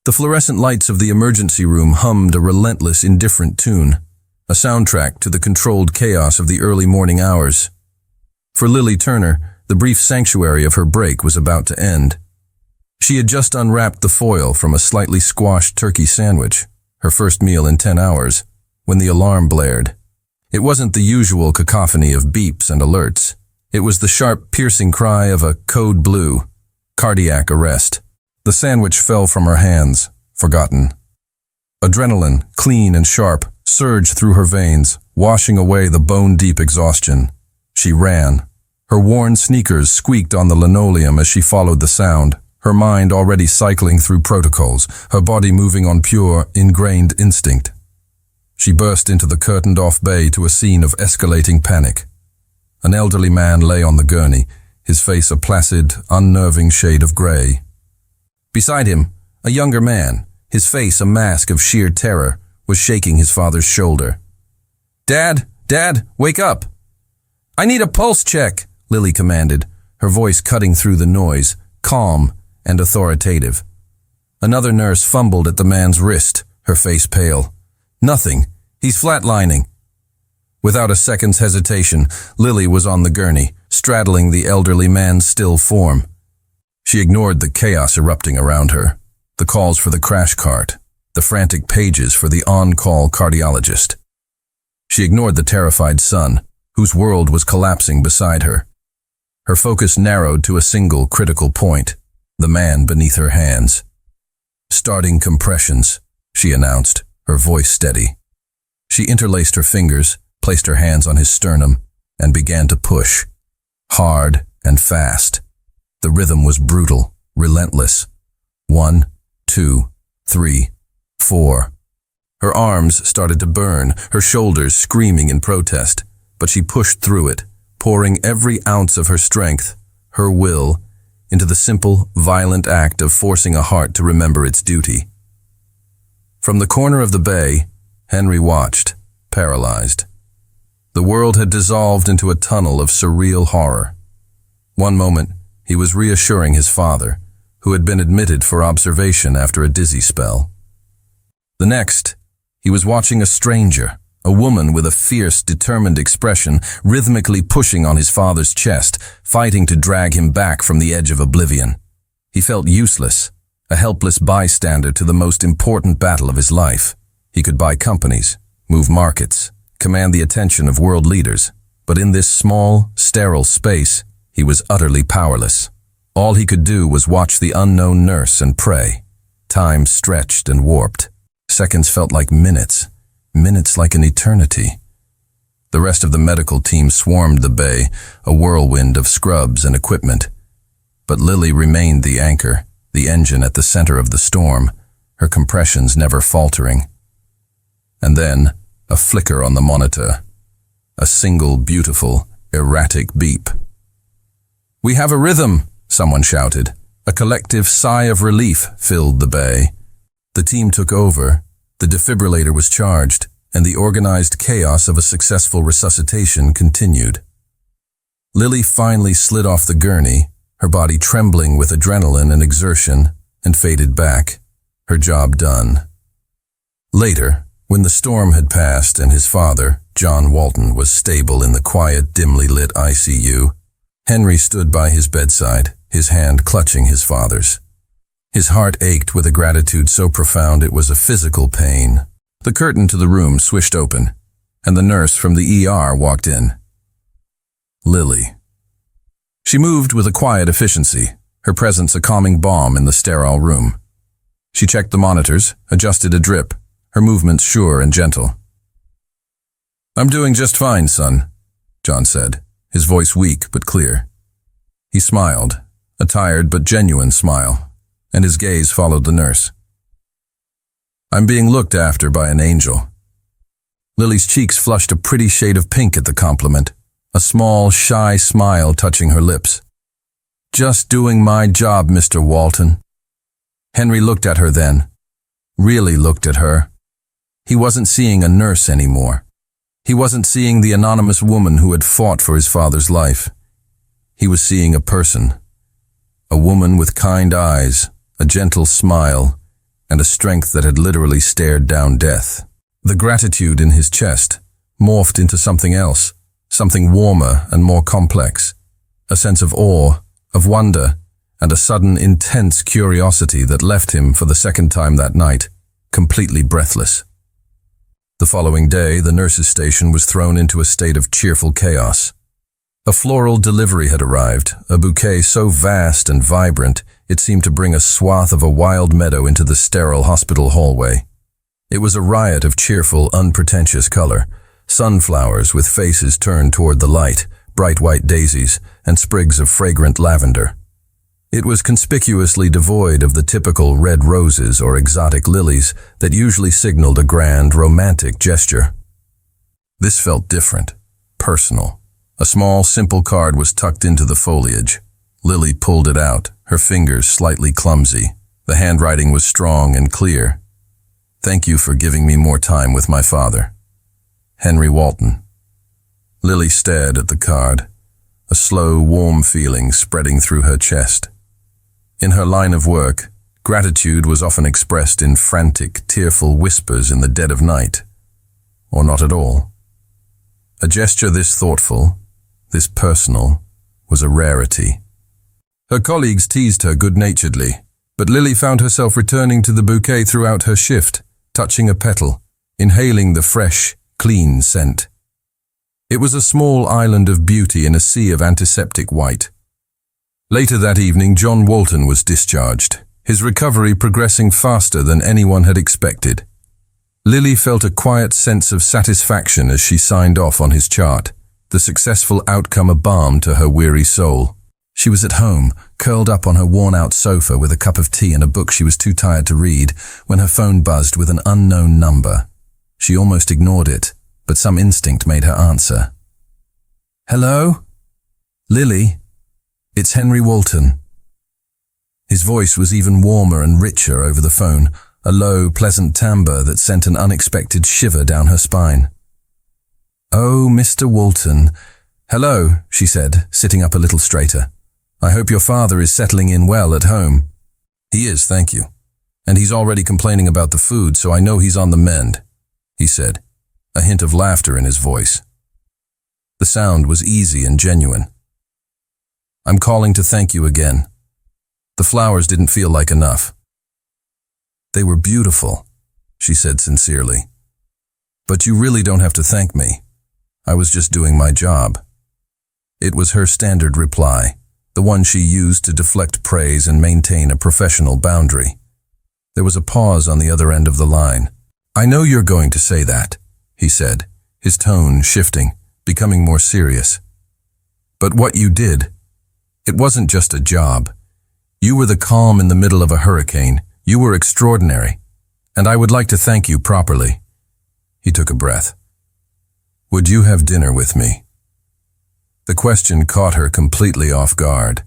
The fluorescent lights of the emergency room hummed a relentless, indifferent tune, a soundtrack to the controlled chaos of the early morning hours. For Lily Turner, the brief sanctuary of her break was about to end. She had just unwrapped the foil from a slightly squashed turkey sandwich, her first meal in 10 hours, when the alarm blared. It wasn't the usual cacophony of beeps and alerts. It was the sharp, piercing cry of a code blue, cardiac arrest. The sandwich fell from her hands, forgotten. Adrenaline, clean and sharp, surged through her veins, washing away the bone-deep exhaustion. She ran. Her worn sneakers squeaked on the linoleum as she followed the sound, her mind already cycling through protocols, her body moving on pure, ingrained instinct. She burst into the curtained-off bay to a scene of escalating panic. An elderly man lay on the gurney, his face a placid, unnerving shade of gray. Beside him, a younger man, his face a mask of sheer terror, was shaking his father's shoulder. "Dad, wake up!" "I need a pulse check," Lily commanded, her voice cutting through the noise, calm and authoritative. Another nurse fumbled at the man's wrist, her face pale. "Nothing. He's flatlining." Without a second's hesitation, Lily was on the gurney, straddling the elderly man's still form. She ignored the chaos erupting around her, the calls for the crash cart, the frantic pages for the on-call cardiologist. She ignored the terrified son, whose world was collapsing beside her. Her focus narrowed to a single critical point, the man beneath her hands. "Starting compressions," she announced, her voice steady. She interlaced her fingers, placed her hands on his sternum, and began to push, hard and fast. The rhythm was brutal, relentless. 1, 2, 3, 4. Her arms started to burn, her shoulders screaming in protest, but she pushed through it, pouring every ounce of her strength, her will, into the simple, violent act of forcing a heart to remember its duty. From the corner of the bay, Henry watched, paralyzed. The world had dissolved into a tunnel of surreal horror. One moment, he was reassuring his father, who had been admitted for observation after a dizzy spell. The next, he was watching a stranger, a woman with a fierce, determined expression, rhythmically pushing on his father's chest, fighting to drag him back from the edge of oblivion. He felt useless, a helpless bystander to the most important battle of his life. He could buy companies, move markets, command the attention of world leaders, but in this small, sterile space, he was utterly powerless. All he could do was watch the unknown nurse and pray. Time stretched and warped. Seconds felt like minutes, minutes like an eternity. The rest of the medical team swarmed the bay, a whirlwind of scrubs and equipment. But Lily remained the anchor, the engine at the center of the storm, her compressions never faltering. And then, a flicker on the monitor. A single, beautiful, erratic beep. "We have a rhythm," someone shouted. A collective sigh of relief filled the bay. The team took over, the defibrillator was charged, and the organized chaos of a successful resuscitation continued. Lily finally slid off the gurney, her body trembling with adrenaline and exertion, and faded back, her job done. Later, when the storm had passed and his father, John Walton, was stable in the quiet, dimly lit ICU, Henry stood by his bedside, his hand clutching his father's. His heart ached with a gratitude so profound it was a physical pain. The curtain to the room swished open, and the nurse from the ER walked in. Lily. She moved with a quiet efficiency, her presence a calming balm in the sterile room. She checked the monitors, adjusted a drip, her movements sure and gentle. "I'm doing just fine, son," John said, his voice weak but clear. He smiled, a tired but genuine smile, and his gaze followed the nurse. "I'm being looked after by an angel." Lily's cheeks flushed a pretty shade of pink at the compliment, a small, shy smile touching her lips. "Just doing my job, Mr. Walton." Henry looked at her then, really looked at her. He wasn't seeing a nurse anymore. He wasn't seeing the anonymous woman who had fought for his father's life. He was seeing a person. A woman with kind eyes, a gentle smile, and a strength that had literally stared down death. The gratitude in his chest morphed into something else, something warmer and more complex, a sense of awe, of wonder, and a sudden intense curiosity that left him for the second time that night, completely breathless. The following day, the nurse's station was thrown into a state of cheerful chaos. A floral delivery had arrived, a bouquet so vast and vibrant it seemed to bring a swath of a wild meadow into the sterile hospital hallway. It was a riot of cheerful, unpretentious color, sunflowers with faces turned toward the light, bright white daisies, and sprigs of fragrant lavender. It was conspicuously devoid of the typical red roses or exotic lilies that usually signaled a grand, romantic gesture. This felt different, personal. A small, simple card was tucked into the foliage. Lily pulled it out, her fingers slightly clumsy. The handwriting was strong and clear. "Thank you for giving me more time with my father. Henry Walton." Lily stared at the card, a slow, warm feeling spreading through her chest. In her line of work, gratitude was often expressed in frantic, tearful whispers in the dead of night, or not at all. A gesture this thoughtful, this personal, was a rarity. Her colleagues teased her good-naturedly, but Lily found herself returning to the bouquet throughout her shift, touching a petal, inhaling the fresh, clean scent. It was a small island of beauty in a sea of antiseptic white. Later that evening, John Walton was discharged, his recovery progressing faster than anyone had expected. Lily felt a quiet sense of satisfaction as she signed off on his chart, the successful outcome a balm to her weary soul. She was at home, curled up on her worn-out sofa with a cup of tea and a book she was too tired to read, when her phone buzzed with an unknown number. She almost ignored it, but some instinct made her answer. "Hello? Lily? It's Henry Walton." His voice was even warmer and richer over the phone, a low, pleasant timbre that sent an unexpected shiver down her spine. "Oh, Mr. Walton. Hello," she said, sitting up a little straighter. "I hope your father is settling in well at home." "He is, thank you. And he's already complaining about the food, so I know he's on the mend," he said, a hint of laughter in his voice. The sound was easy and genuine. "I'm calling to thank you again. The flowers didn't feel like enough." "They were beautiful," she said sincerely. "But you really don't have to thank me. I was just doing my job." It was her standard reply, the one she used to deflect praise and maintain a professional boundary. There was a pause on the other end of the line. "I know you're going to say that," he said, his tone shifting, becoming more serious. "But what you did, it wasn't just a job. You were the calm in the middle of a hurricane. You were extraordinary, and I would like to thank you properly." He took a breath. "Would you have dinner with me?" The question caught her completely off guard.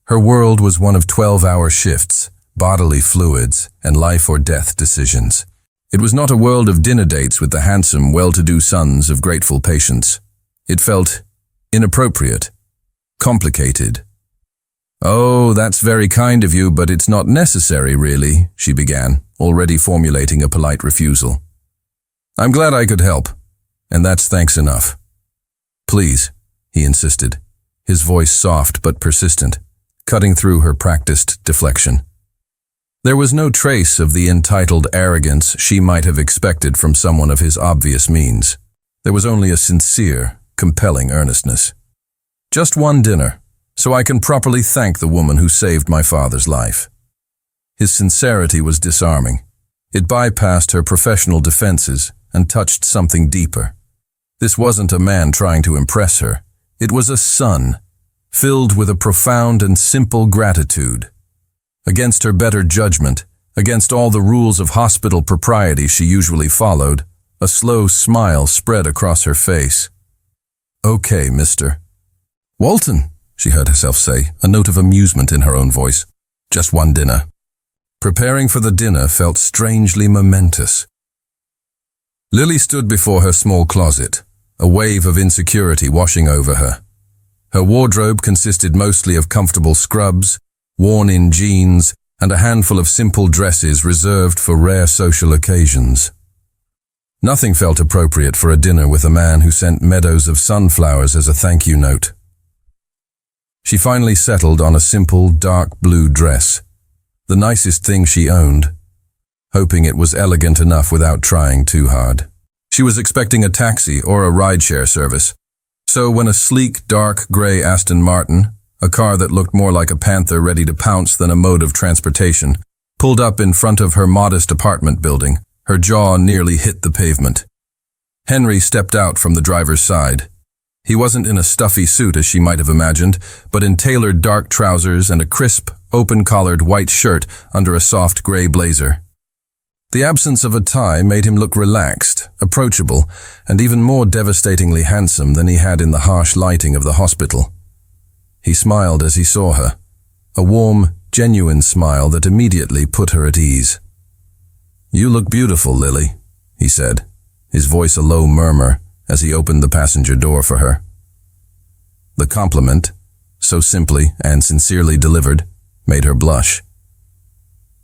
Her world was one of 12-hour shifts, bodily fluids, and life-or-death decisions. It was not a world of dinner dates with the handsome, well-to-do sons of grateful patients. It felt inappropriate, complicated. "Oh, that's very kind of you, but it's not necessary, really," she began, already formulating a polite refusal. "I'm glad I could help, and that's thanks enough." "Please," he insisted, his voice soft but persistent, cutting through her practiced deflection. There was no trace of the entitled arrogance she might have expected from someone of his obvious means. There was only a sincere, compelling earnestness. "Just one dinner, so I can properly thank the woman who saved my father's life." His sincerity was disarming. It bypassed her professional defenses and touched something deeper. This wasn't a man trying to impress her. It was a son, filled with a profound and simple gratitude. Against her better judgment, against all the rules of hospital propriety she usually followed, a slow smile spread across her face. "Okay, Mr. Walton," she heard herself say, a note of amusement in her own voice. "Just one dinner." Preparing for the dinner felt strangely momentous. Lily stood before her small closet, a wave of insecurity washing over her. Her wardrobe consisted mostly of comfortable scrubs, worn-in jeans, and a handful of simple dresses reserved for rare social occasions. Nothing felt appropriate for a dinner with a man who sent meadows of sunflowers as a thank you note. She finally settled on a simple, dark blue dress, the nicest thing she owned, hoping it was elegant enough without trying too hard. She was expecting a taxi or a rideshare service, so when a sleek, dark gray Aston Martin, a car that looked more like a panther ready to pounce than a mode of transportation, pulled up in front of her modest apartment building, her jaw nearly hit the pavement. Henry stepped out from the driver's side. He wasn't in a stuffy suit as she might have imagined, but in tailored dark trousers and a crisp, open-collared white shirt under a soft gray blazer. The absence of a tie made him look relaxed, approachable, and even more devastatingly handsome than he had in the harsh lighting of the hospital. He smiled as he saw her, a warm, genuine smile that immediately put her at ease. "You look beautiful, Lily," he said, his voice a low murmur as he opened the passenger door for her. The compliment, so simply and sincerely delivered, made her blush.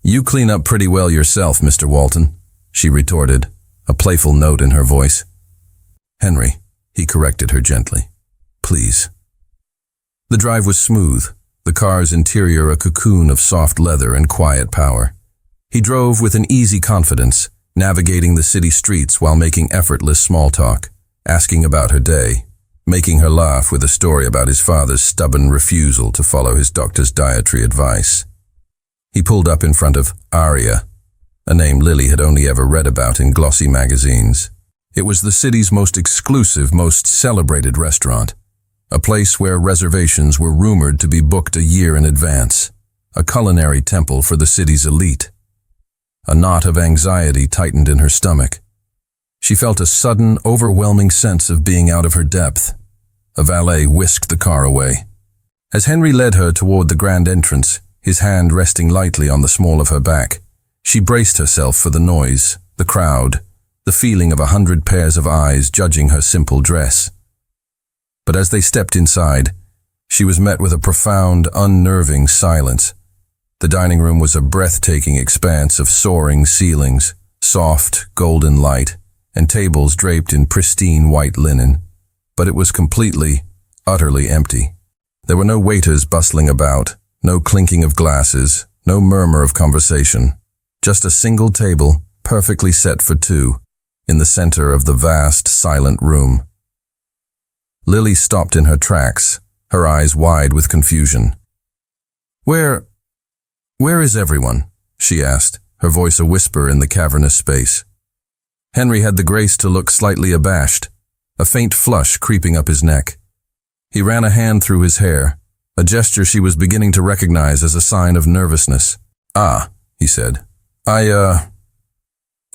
"You clean up pretty well yourself, Mr. Walton," she retorted, a playful note in her voice. "Henry," he corrected her gently. "Please." The drive was smooth, the car's interior a cocoon of soft leather and quiet power. He drove with an easy confidence, navigating the city streets while making effortless small talk, asking about her day, making her laugh with a story about his father's stubborn refusal to follow his doctor's dietary advice. He pulled up in front of Aria, a name Lily had only ever read about in glossy magazines. It was the city's most exclusive, most celebrated restaurant, a place where reservations were rumored to be booked a year in advance, a culinary temple for the city's elite. A knot of anxiety tightened in her stomach. She felt a sudden, overwhelming sense of being out of her depth. A valet whisked the car away. As Henry led her toward the grand entrance, his hand resting lightly on the small of her back, she braced herself for the noise, the crowd, the feeling of 100 pairs of eyes judging her simple dress. But as they stepped inside, she was met with a profound, unnerving silence. The dining room was a breathtaking expanse of soaring ceilings, soft, golden light, and tables draped in pristine white linen. But it was completely, utterly empty. There were no waiters bustling about, no clinking of glasses, no murmur of conversation. Just a single table, perfectly set for two, in the center of the vast, silent room. Lily stopped in her tracks, her eyes wide with confusion. Where is everyone?" she asked, her voice a whisper in the cavernous space. Henry had the grace to look slightly abashed, a faint flush creeping up his neck. He ran a hand through his hair, a gesture she was beginning to recognize as a sign of nervousness. "Ah," he said. I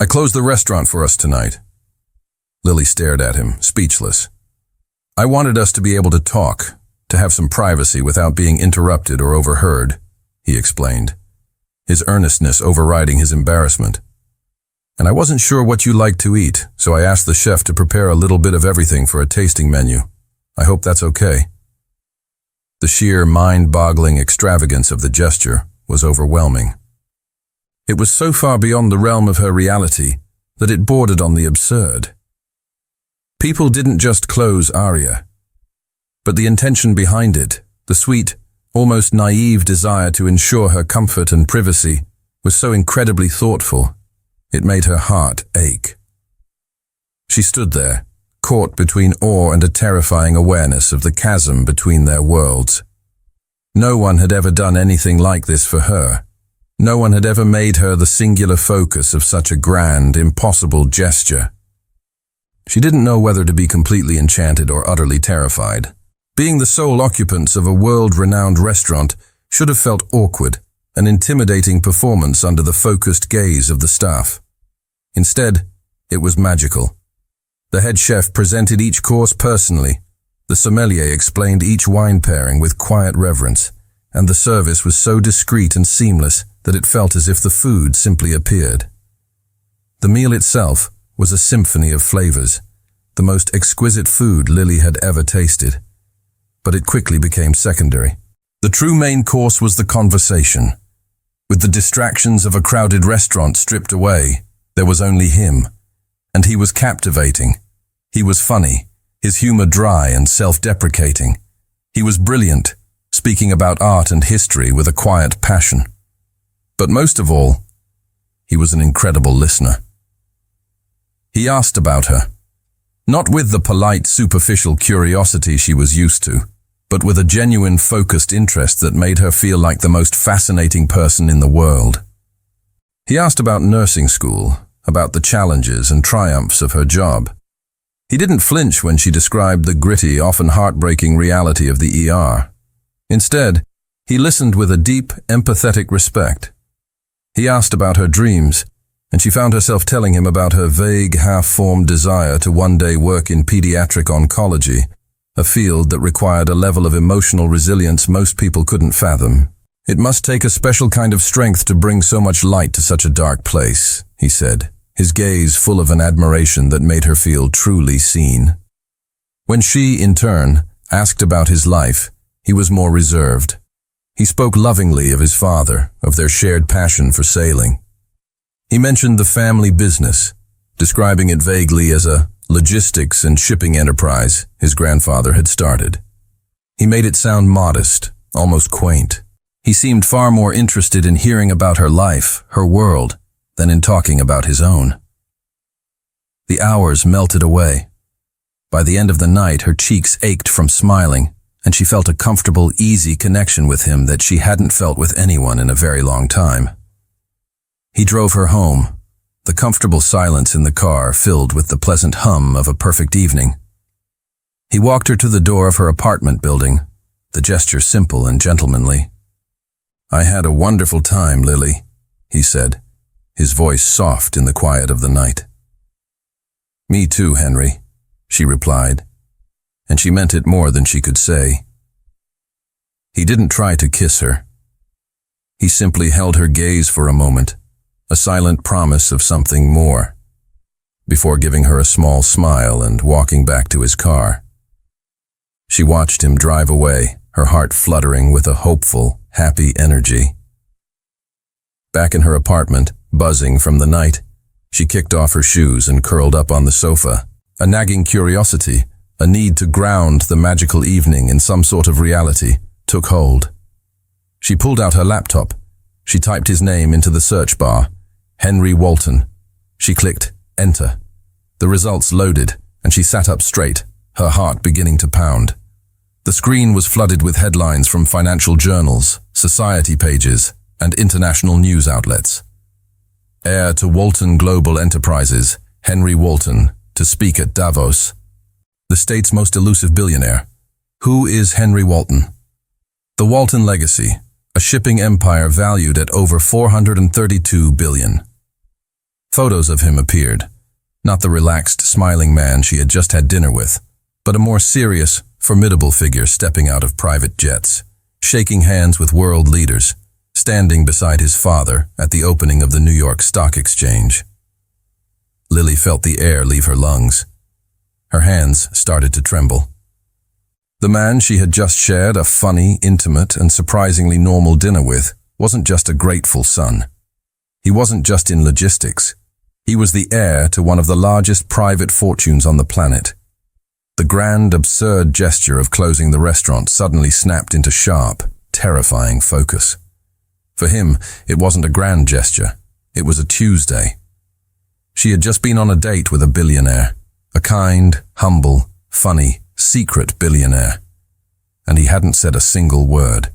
closed the restaurant for us tonight." Lily stared at him, speechless. "I wanted us to be able to talk, to have some privacy without being interrupted or overheard," he explained, his earnestness overriding his embarrassment. "And I wasn't sure what you liked to eat, so I asked the chef to prepare a little bit of everything for a tasting menu. I hope that's okay." The sheer, mind-boggling extravagance of the gesture was overwhelming. It was so far beyond the realm of her reality that it bordered on the absurd. People didn't just close Aria, but the intention behind it, the sweet, almost naive desire to ensure her comfort and privacy, was so incredibly thoughtful, it made her heart ache. She stood there, caught between awe and a terrifying awareness of the chasm between their worlds. No one had ever done anything like this for her. No one had ever made her the singular focus of such a grand, impossible gesture. She didn't know whether to be completely enchanted or utterly terrified. Being the sole occupants of a world-renowned restaurant should have felt awkward, an intimidating performance under the focused gaze of the staff. Instead, it was magical. The head chef presented each course personally, the sommelier explained each wine pairing with quiet reverence, and the service was so discreet and seamless that it felt as if the food simply appeared. The meal itself was a symphony of flavors, the most exquisite food Lily had ever tasted. But it quickly became secondary. The true main course was the conversation. With the distractions of a crowded restaurant stripped away, there was only him. And he was captivating. He was funny, his humor dry and self-deprecating. He was brilliant, speaking about art and history with a quiet passion. But most of all, he was an incredible listener. He asked about her, not with the polite, superficial curiosity she was used to, but with a genuine, focused interest that made her feel like the most fascinating person in the world. He asked about nursing school, about the challenges and triumphs of her job. He didn't flinch when she described the gritty, often heartbreaking reality of the ER. Instead, he listened with a deep, empathetic respect. He asked about her dreams, and she found herself telling him about her vague, half-formed desire to one day work in pediatric oncology, a field that required a level of emotional resilience most people couldn't fathom. "It must take a special kind of strength to bring so much light to such a dark place," he said, his gaze full of an admiration that made her feel truly seen. When she, in turn, asked about his life, he was more reserved. He spoke lovingly of his father, of their shared passion for sailing. He mentioned the family business, describing it vaguely as a logistics and shipping enterprise his grandfather had started. He made it sound modest, almost quaint. He seemed far more interested in hearing about her life, her world, than in talking about his own. The hours melted away. By the end of the night, her cheeks ached from smiling, and she felt a comfortable, easy connection with him that she hadn't felt with anyone in a very long time. He drove her home, the comfortable silence in the car filled with the pleasant hum of a perfect evening. He walked her to the door of her apartment building, the gesture simple and gentlemanly. "I had a wonderful time, Lily," he said, his voice soft in the quiet of the night. "Me too, Henry," she replied, and she meant it more than she could say. He didn't try to kiss her. He simply held her gaze for a moment, a silent promise of something more, before giving her a small smile and walking back to his car. She watched him drive away, her heart fluttering with a hopeful, happy energy. Back in her apartment, buzzing from the night, she kicked off her shoes and curled up on the sofa. A nagging curiosity, a need to ground the magical evening in some sort of reality, took hold. She pulled out her laptop. She typed his name into the search bar, Henry Walton. She clicked enter. The results loaded, and she sat up straight, her heart beginning to pound. The screen was flooded with headlines from financial journals, society pages, and international news outlets. Heir to Walton Global Enterprises, Henry Walton, to speak at Davos. The state's most elusive billionaire. Who is Henry Walton? The Walton legacy, a shipping empire valued at over $432 billion. Photos of him appeared, not the relaxed, smiling man she had just had dinner with, but a more serious, formidable figure stepping out of private jets, shaking hands with world leaders, standing beside his father at the opening of the New York Stock Exchange. Lily felt the air leave her lungs. Her hands started to tremble. The man she had just shared a funny, intimate, and surprisingly normal dinner with wasn't just a grateful son. He wasn't just in logistics. He was the heir to one of the largest private fortunes on the planet. The grand, absurd gesture of closing the restaurant suddenly snapped into sharp, terrifying focus. For him, it wasn't a grand gesture. It was a Tuesday. She had just been on a date with a billionaire, a kind, humble, funny, secret billionaire, and he hadn't said a single word.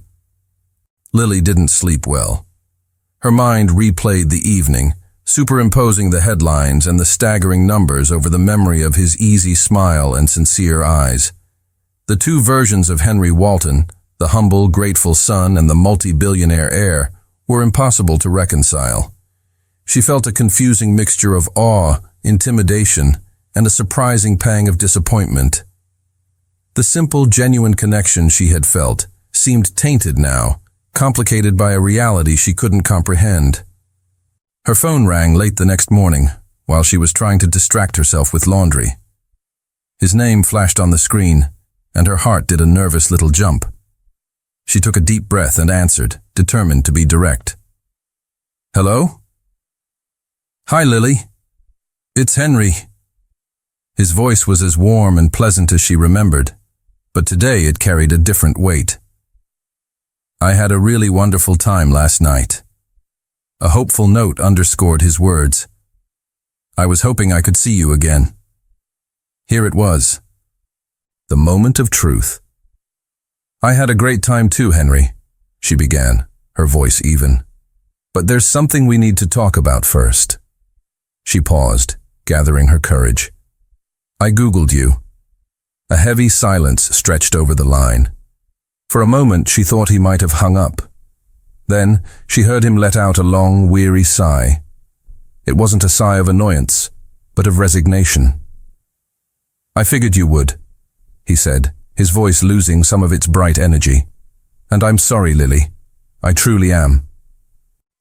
Lily didn't sleep well. Her mind replayed the evening, superimposing the headlines and the staggering numbers over the memory of his easy smile and sincere eyes. The two versions of Henry Walton, the humble, grateful son and the multi-billionaire heir, were impossible to reconcile. She felt a confusing mixture of awe, intimidation, and a surprising pang of disappointment. The simple, genuine connection she had felt seemed tainted now, complicated by a reality she couldn't comprehend. Her phone rang late the next morning, while she was trying to distract herself with laundry. His name flashed on the screen, and her heart did a nervous little jump. She took a deep breath and answered, determined to be direct. Hello? Hi, Lily. It's Henry. His voice was as warm and pleasant as she remembered, but today it carried a different weight. I had a really wonderful time last night. A hopeful note underscored his words. I was hoping I could see you again. Here it was. The moment of truth. I had a great time too, Henry, she began, her voice even. But there's something we need to talk about first. She paused, gathering her courage. I Googled you. A heavy silence stretched over the line. For a moment she thought he might have hung up. Then she heard him let out a long, weary sigh. It wasn't a sigh of annoyance, but of resignation. I figured you would, he said, his voice losing some of its bright energy. And I'm sorry, Lily. I truly am.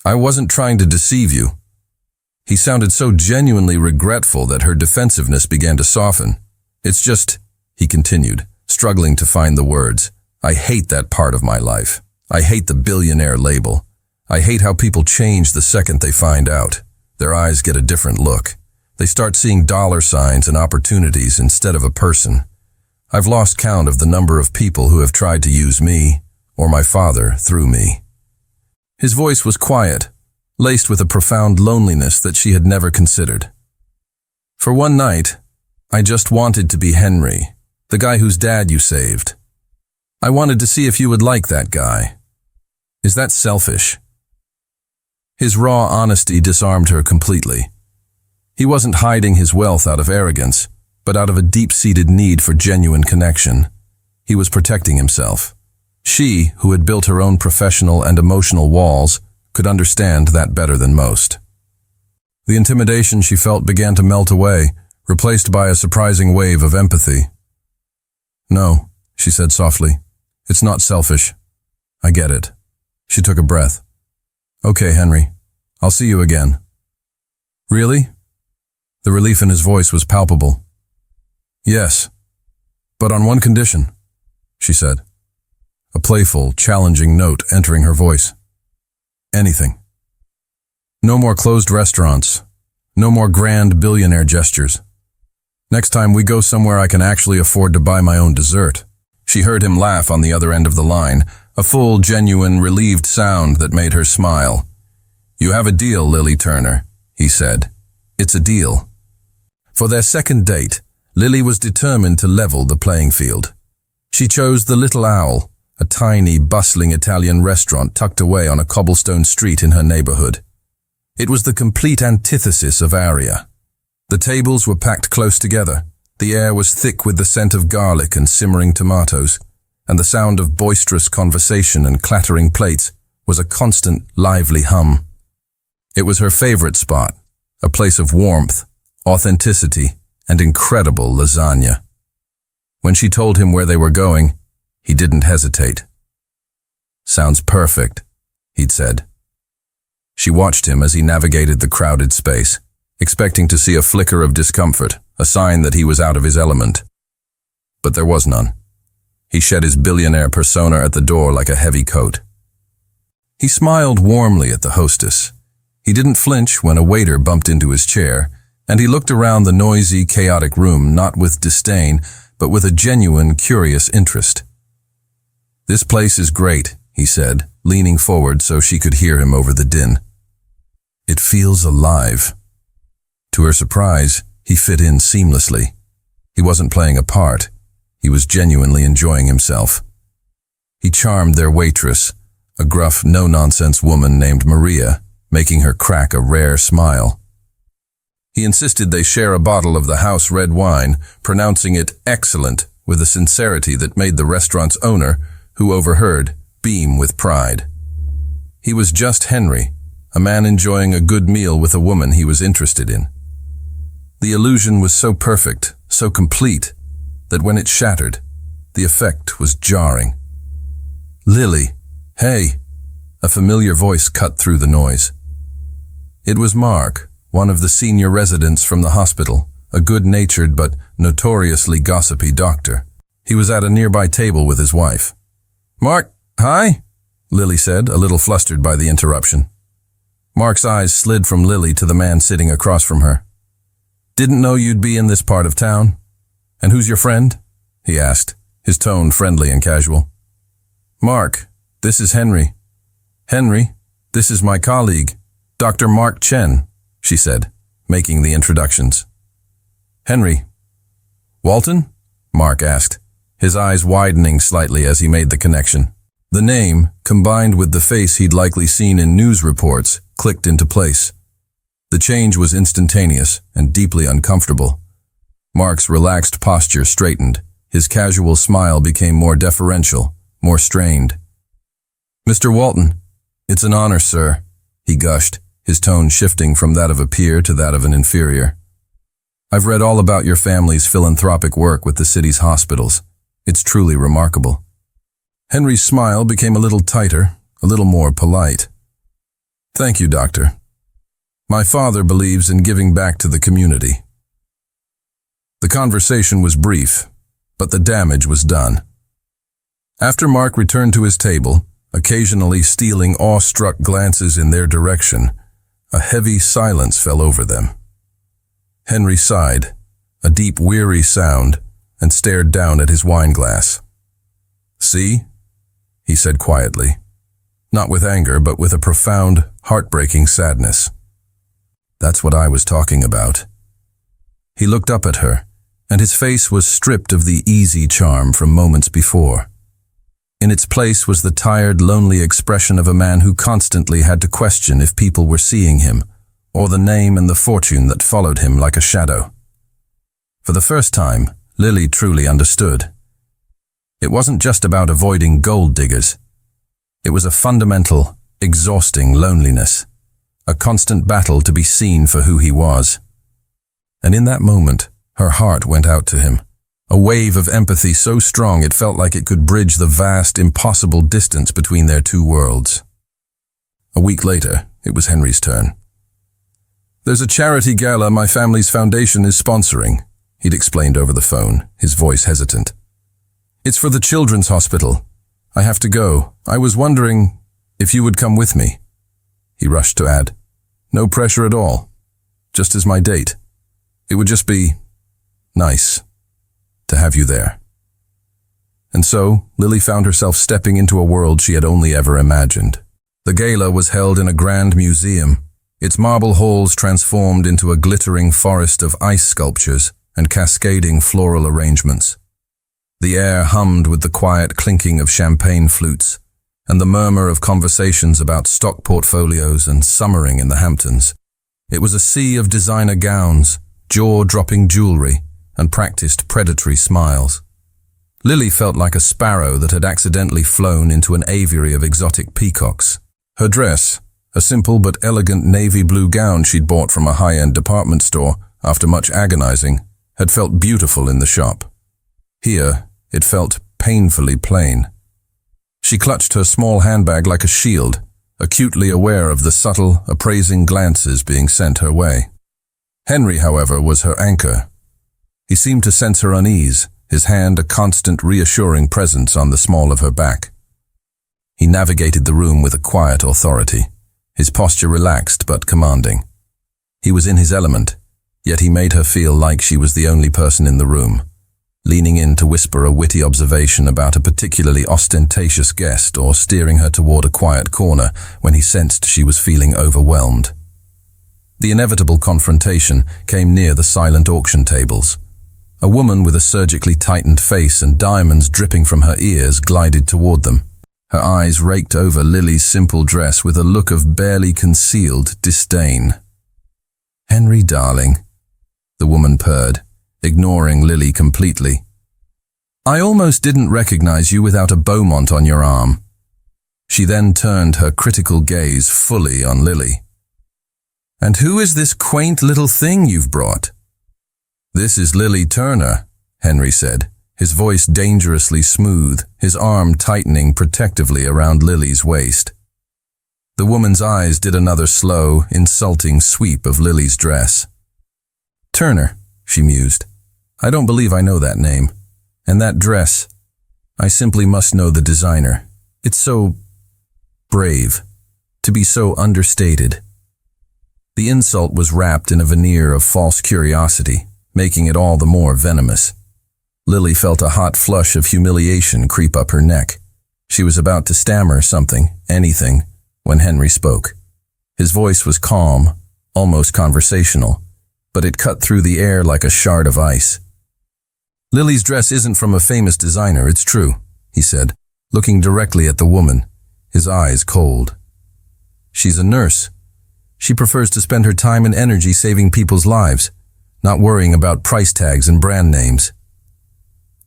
I wasn't trying to deceive you. He sounded so genuinely regretful that her defensiveness began to soften. It's just, he continued, struggling to find the words, I hate that part of my life. I hate the billionaire label. I hate how people change the second they find out. Their eyes get a different look. They start seeing dollar signs and opportunities instead of a person. I've lost count of the number of people who have tried to use me, or my father, through me. His voice was quiet, laced with a profound loneliness that she had never considered. For one night, I just wanted to be Henry, the guy whose dad you saved. I wanted to see if you would like that guy. Is that selfish? His raw honesty disarmed her completely. He wasn't hiding his wealth out of arrogance, but out of a deep-seated need for genuine connection. He was protecting himself. She, who had built her own professional and emotional walls, could understand that better than most. The intimidation she felt began to melt away, replaced by a surprising wave of empathy. No, she said softly. It's not selfish. I get it. She took a breath. Okay, Henry. I'll see you again. Really? The relief in his voice was palpable. Yes, but on one condition, she said, a playful, challenging note entering her voice. Anything. No more closed restaurants. No more grand billionaire gestures. Next time we go somewhere I can actually afford to buy my own dessert. She heard him laugh on the other end of the line, a full, genuine, relieved sound that made her smile. You have a deal, Lily Turner, he said. It's a deal. For their second date, Lily was determined to level the playing field. She chose the Little Owl, a tiny, bustling Italian restaurant tucked away on a cobblestone street in her neighborhood. It was the complete antithesis of Aria. The tables were packed close together. The air was thick with the scent of garlic and simmering tomatoes, and the sound of boisterous conversation and clattering plates was a constant, lively hum. It was her favorite spot, a place of warmth, authenticity, and incredible lasagna. When she told him where they were going, he didn't hesitate. Sounds perfect, he'd said. She watched him as he navigated the crowded space, expecting to see a flicker of discomfort, a sign that he was out of his element. But there was none. He shed his billionaire persona at the door like a heavy coat. He smiled warmly at the hostess. He didn't flinch when a waiter bumped into his chair, and he looked around the noisy, chaotic room not with disdain, but with a genuine, curious interest. This place is great, he said, leaning forward so she could hear him over the din. It feels alive. To her surprise, he fit in seamlessly. He wasn't playing a part. He was genuinely enjoying himself. He charmed their waitress, a gruff, no-nonsense woman named Maria, making her crack a rare smile. He insisted they share a bottle of the house red wine, pronouncing it excellent with a sincerity that made the restaurant's owner, who overheard, beam with pride. He was just Henry, a man enjoying a good meal with a woman he was interested in. The illusion was so perfect, so complete, that when it shattered, the effect was jarring. Lily, hey, a familiar voice cut through the noise. It was Mark, one of the senior residents from the hospital, a good-natured but notoriously gossipy doctor. He was at a nearby table with his wife. Mark, hi, Lily said, a little flustered by the interruption. Mark's eyes slid from Lily to the man sitting across from her. "Didn't know you'd be in this part of town. And who's your friend?" he asked, his tone friendly and casual. "Mark, this is Henry. Henry, this is my colleague, Dr. Mark Chen," she said, making the introductions. "Henry." "Walton?" Mark asked, his eyes widening slightly as he made the connection. The name, combined with the face he'd likely seen in news reports, clicked into place. The change was instantaneous and deeply uncomfortable. Mark's relaxed posture straightened. His casual smile became more deferential, more strained. "Mr. Walton, it's an honor, sir," he gushed, his tone shifting from that of a peer to that of an inferior. "I've read all about your family's philanthropic work with the city's hospitals. It's truly remarkable." Henry's smile became a little tighter, a little more polite. "Thank you, Doctor. My father believes in giving back to the community." The conversation was brief, but the damage was done. After Mark returned to his table, occasionally stealing awestruck glances in their direction, a heavy silence fell over them. Henry sighed, a deep, weary sound, and stared down at his wineglass. "See?" he said quietly, not with anger, but with a profound, heartbreaking sadness. "That's what I was talking about." He looked up at her, and his face was stripped of the easy charm from moments before. In its place was the tired, lonely expression of a man who constantly had to question if people were seeing him, or the name and the fortune that followed him like a shadow. For the first time, Lily truly understood. It wasn't just about avoiding gold diggers. It was a fundamental, exhausting loneliness, a constant battle to be seen for who he was. And in that moment, her heart went out to him, a wave of empathy so strong it felt like it could bridge the vast, impossible distance between their two worlds. A week later, it was Henry's turn. "There's a charity gala my family's foundation is sponsoring," he'd explained over the phone, his voice hesitant. "It's for the children's hospital. I have to go. I was wondering if you would come with me." He rushed to add, "No pressure at all, just as my date. It would just be nice to have you there." And so, Lily found herself stepping into a world she had only ever imagined. The gala was held in a grand museum, its marble halls transformed into a glittering forest of ice sculptures and cascading floral arrangements. The air hummed with the quiet clinking of champagne flutes and the murmur of conversations about stock portfolios and summering in the Hamptons. It was a sea of designer gowns, jaw-dropping jewelry, and practiced predatory smiles. Lily felt like a sparrow that had accidentally flown into an aviary of exotic peacocks. Her dress, a simple but elegant navy blue gown she'd bought from a high-end department store after much agonizing, had felt beautiful in the shop. Here, it felt painfully plain. She clutched her small handbag like a shield, acutely aware of the subtle, appraising glances being sent her way. Henry, however, was her anchor. He seemed to sense her unease, his hand a constant reassuring presence on the small of her back. He navigated the room with a quiet authority, his posture relaxed but commanding. He was in his element, yet he made her feel like she was the only person in the room, leaning in to whisper a witty observation about a particularly ostentatious guest or steering her toward a quiet corner when he sensed she was feeling overwhelmed. The inevitable confrontation came near the silent auction tables. A woman with a surgically tightened face and diamonds dripping from her ears glided toward them. Her eyes raked over Lily's simple dress with a look of barely concealed disdain. "Henry, darling," the woman purred, ignoring Lily completely. "I almost didn't recognize you without a Beaumont on your arm." She then turned her critical gaze fully on Lily. "And who is this quaint little thing you've brought?" "This is Lily Turner," Henry said, his voice dangerously smooth, his arm tightening protectively around Lily's waist. The woman's eyes did another slow, insulting sweep of Lily's dress. "Turner," she mused. "I don't believe I know that name. And that dress, I simply must know the designer. It's so brave, to be so understated, The insult was wrapped in a veneer of false curiosity, making it all the more venomous. Lily felt a hot flush of humiliation creep up her neck. She was about to stammer something, anything, when Henry spoke. His voice was calm, almost conversational, but it cut through the air like a shard of ice. "Lily's dress isn't from a famous designer, it's true," he said, looking directly at the woman, his eyes cold. "She's a nurse. She prefers to spend her time and energy saving people's lives, not worrying about price tags and brand names."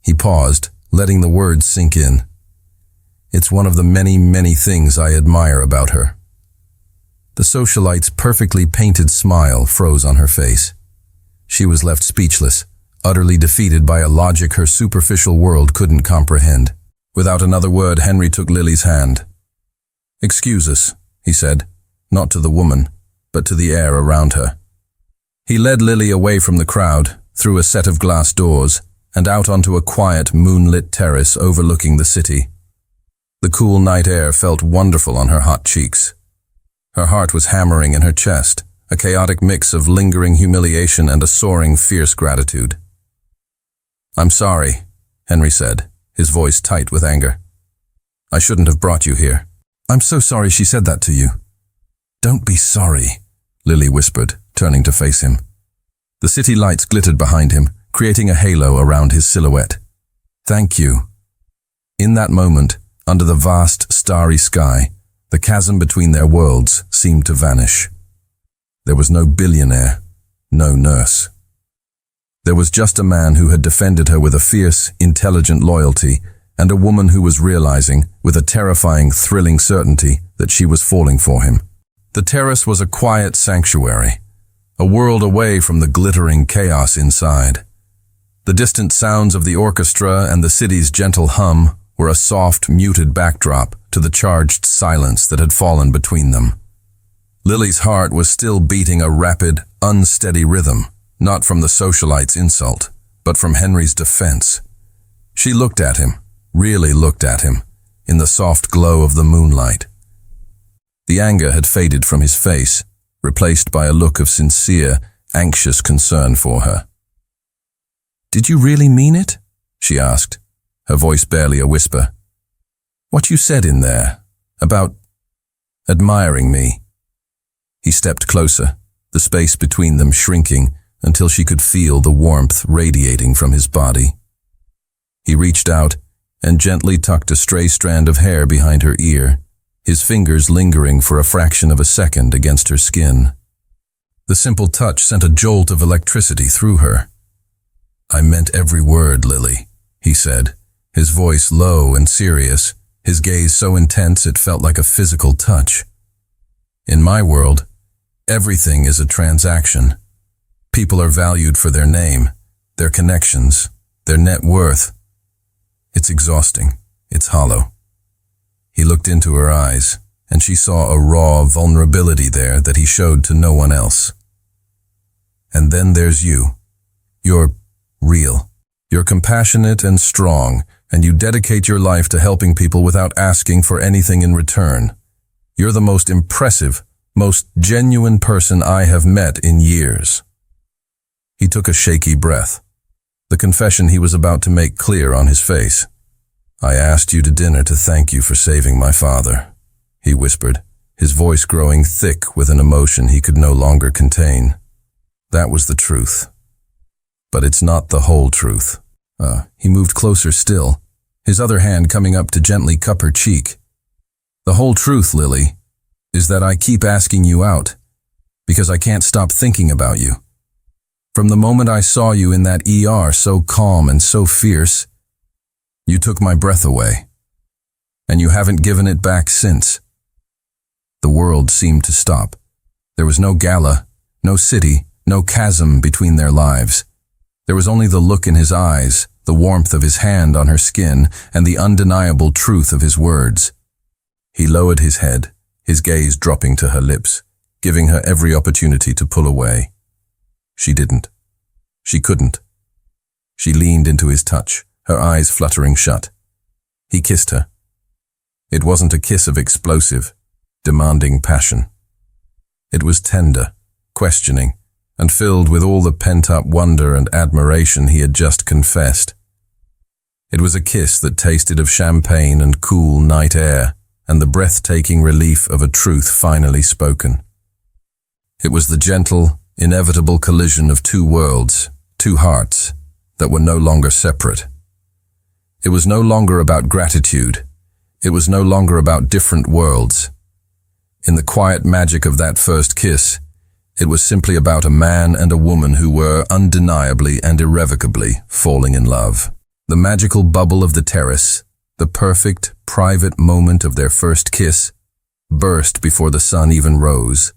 He paused, letting the words sink in. "It's one of the many, many things I admire about her." The socialite's perfectly painted smile froze on her face. She was left speechless, utterly defeated by a logic her superficial world couldn't comprehend. Without another word, Henry took Lily's hand. "Excuse us," he said, not to the woman, but to the air around her. He led Lily away from the crowd, through a set of glass doors, and out onto a quiet, moonlit terrace overlooking the city. The cool night air felt wonderful on her hot cheeks. Her heart was hammering in her chest, a chaotic mix of lingering humiliation and a soaring, fierce gratitude. "I'm sorry," Henry said, his voice tight with anger. "I shouldn't have brought you here." "I'm so sorry she said that to you." "Don't be sorry," Lily whispered, turning to face him. The city lights glittered behind him, creating a halo around his silhouette. "Thank you." In that moment, under the vast, starry sky, the chasm between their worlds seemed to vanish. There was no billionaire, no nurse. There was just a man who had defended her with a fierce, intelligent loyalty, and a woman who was realizing, with a terrifying, thrilling certainty, that she was falling for him. The terrace was a quiet sanctuary, a world away from the glittering chaos inside. The distant sounds of the orchestra and the city's gentle hum were a soft, muted backdrop to the charged silence that had fallen between them. Lily's heart was still beating a rapid, unsteady rhythm, not from the socialite's insult, but from Henry's defense. She looked at him, really looked at him, in the soft glow of the moonlight. The anger had faded from his face, replaced by a look of sincere, anxious concern for her. "Did you really mean it?" she asked, her voice barely a whisper. "What you said in there, about admiring me?" He stepped closer, the space between them shrinking until she could feel the warmth radiating from his body. He reached out and gently tucked a stray strand of hair behind her ear, his fingers lingering for a fraction of a second against her skin. The simple touch sent a jolt of electricity through her. "I meant every word, Lily," he said, his voice low and serious, his gaze so intense it felt like a physical touch. "In my world, everything is a transaction. People are valued for their name, their connections, their net worth. It's exhausting. It's hollow." He looked into her eyes, and she saw a raw vulnerability there that he showed to no one else. "And then there's you. You're real. You're compassionate and strong, and you dedicate your life to helping people without asking for anything in return. You're the most impressive, most genuine person I have met in years." He took a shaky breath, the confession he was about to make clear on his face. "I asked you to dinner to thank you for saving my father," he whispered, his voice growing thick with an emotion he could no longer contain. "That was the truth. But it's not the whole truth." He moved closer still, his other hand coming up to gently cup her cheek. "The whole truth, Lily, is that I keep asking you out, because I can't stop thinking about you. From the moment I saw you in that ER, so calm and so fierce, you took my breath away, and you haven't given it back since." The world seemed to stop. There was no gala, no city, no chasm between their lives. There was only the look in his eyes, the warmth of his hand on her skin, and the undeniable truth of his words. He lowered his head, his gaze dropping to her lips, giving her every opportunity to pull away. She didn't. She couldn't. She leaned into his touch, her eyes fluttering shut. He kissed her. It wasn't a kiss of explosive, demanding passion. It was tender, questioning, and filled with all the pent-up wonder and admiration he had just confessed. It was a kiss that tasted of champagne and cool night air, and the breathtaking relief of a truth finally spoken. It was the gentle, inevitable collision of two worlds, two hearts, that were no longer separate. It was no longer about gratitude. It was no longer about different worlds. In the quiet magic of that first kiss, it was simply about a man and a woman who were undeniably and irrevocably falling in love. The magical bubble of the terrace, the perfect, private moment of their first kiss, burst before the sun even rose.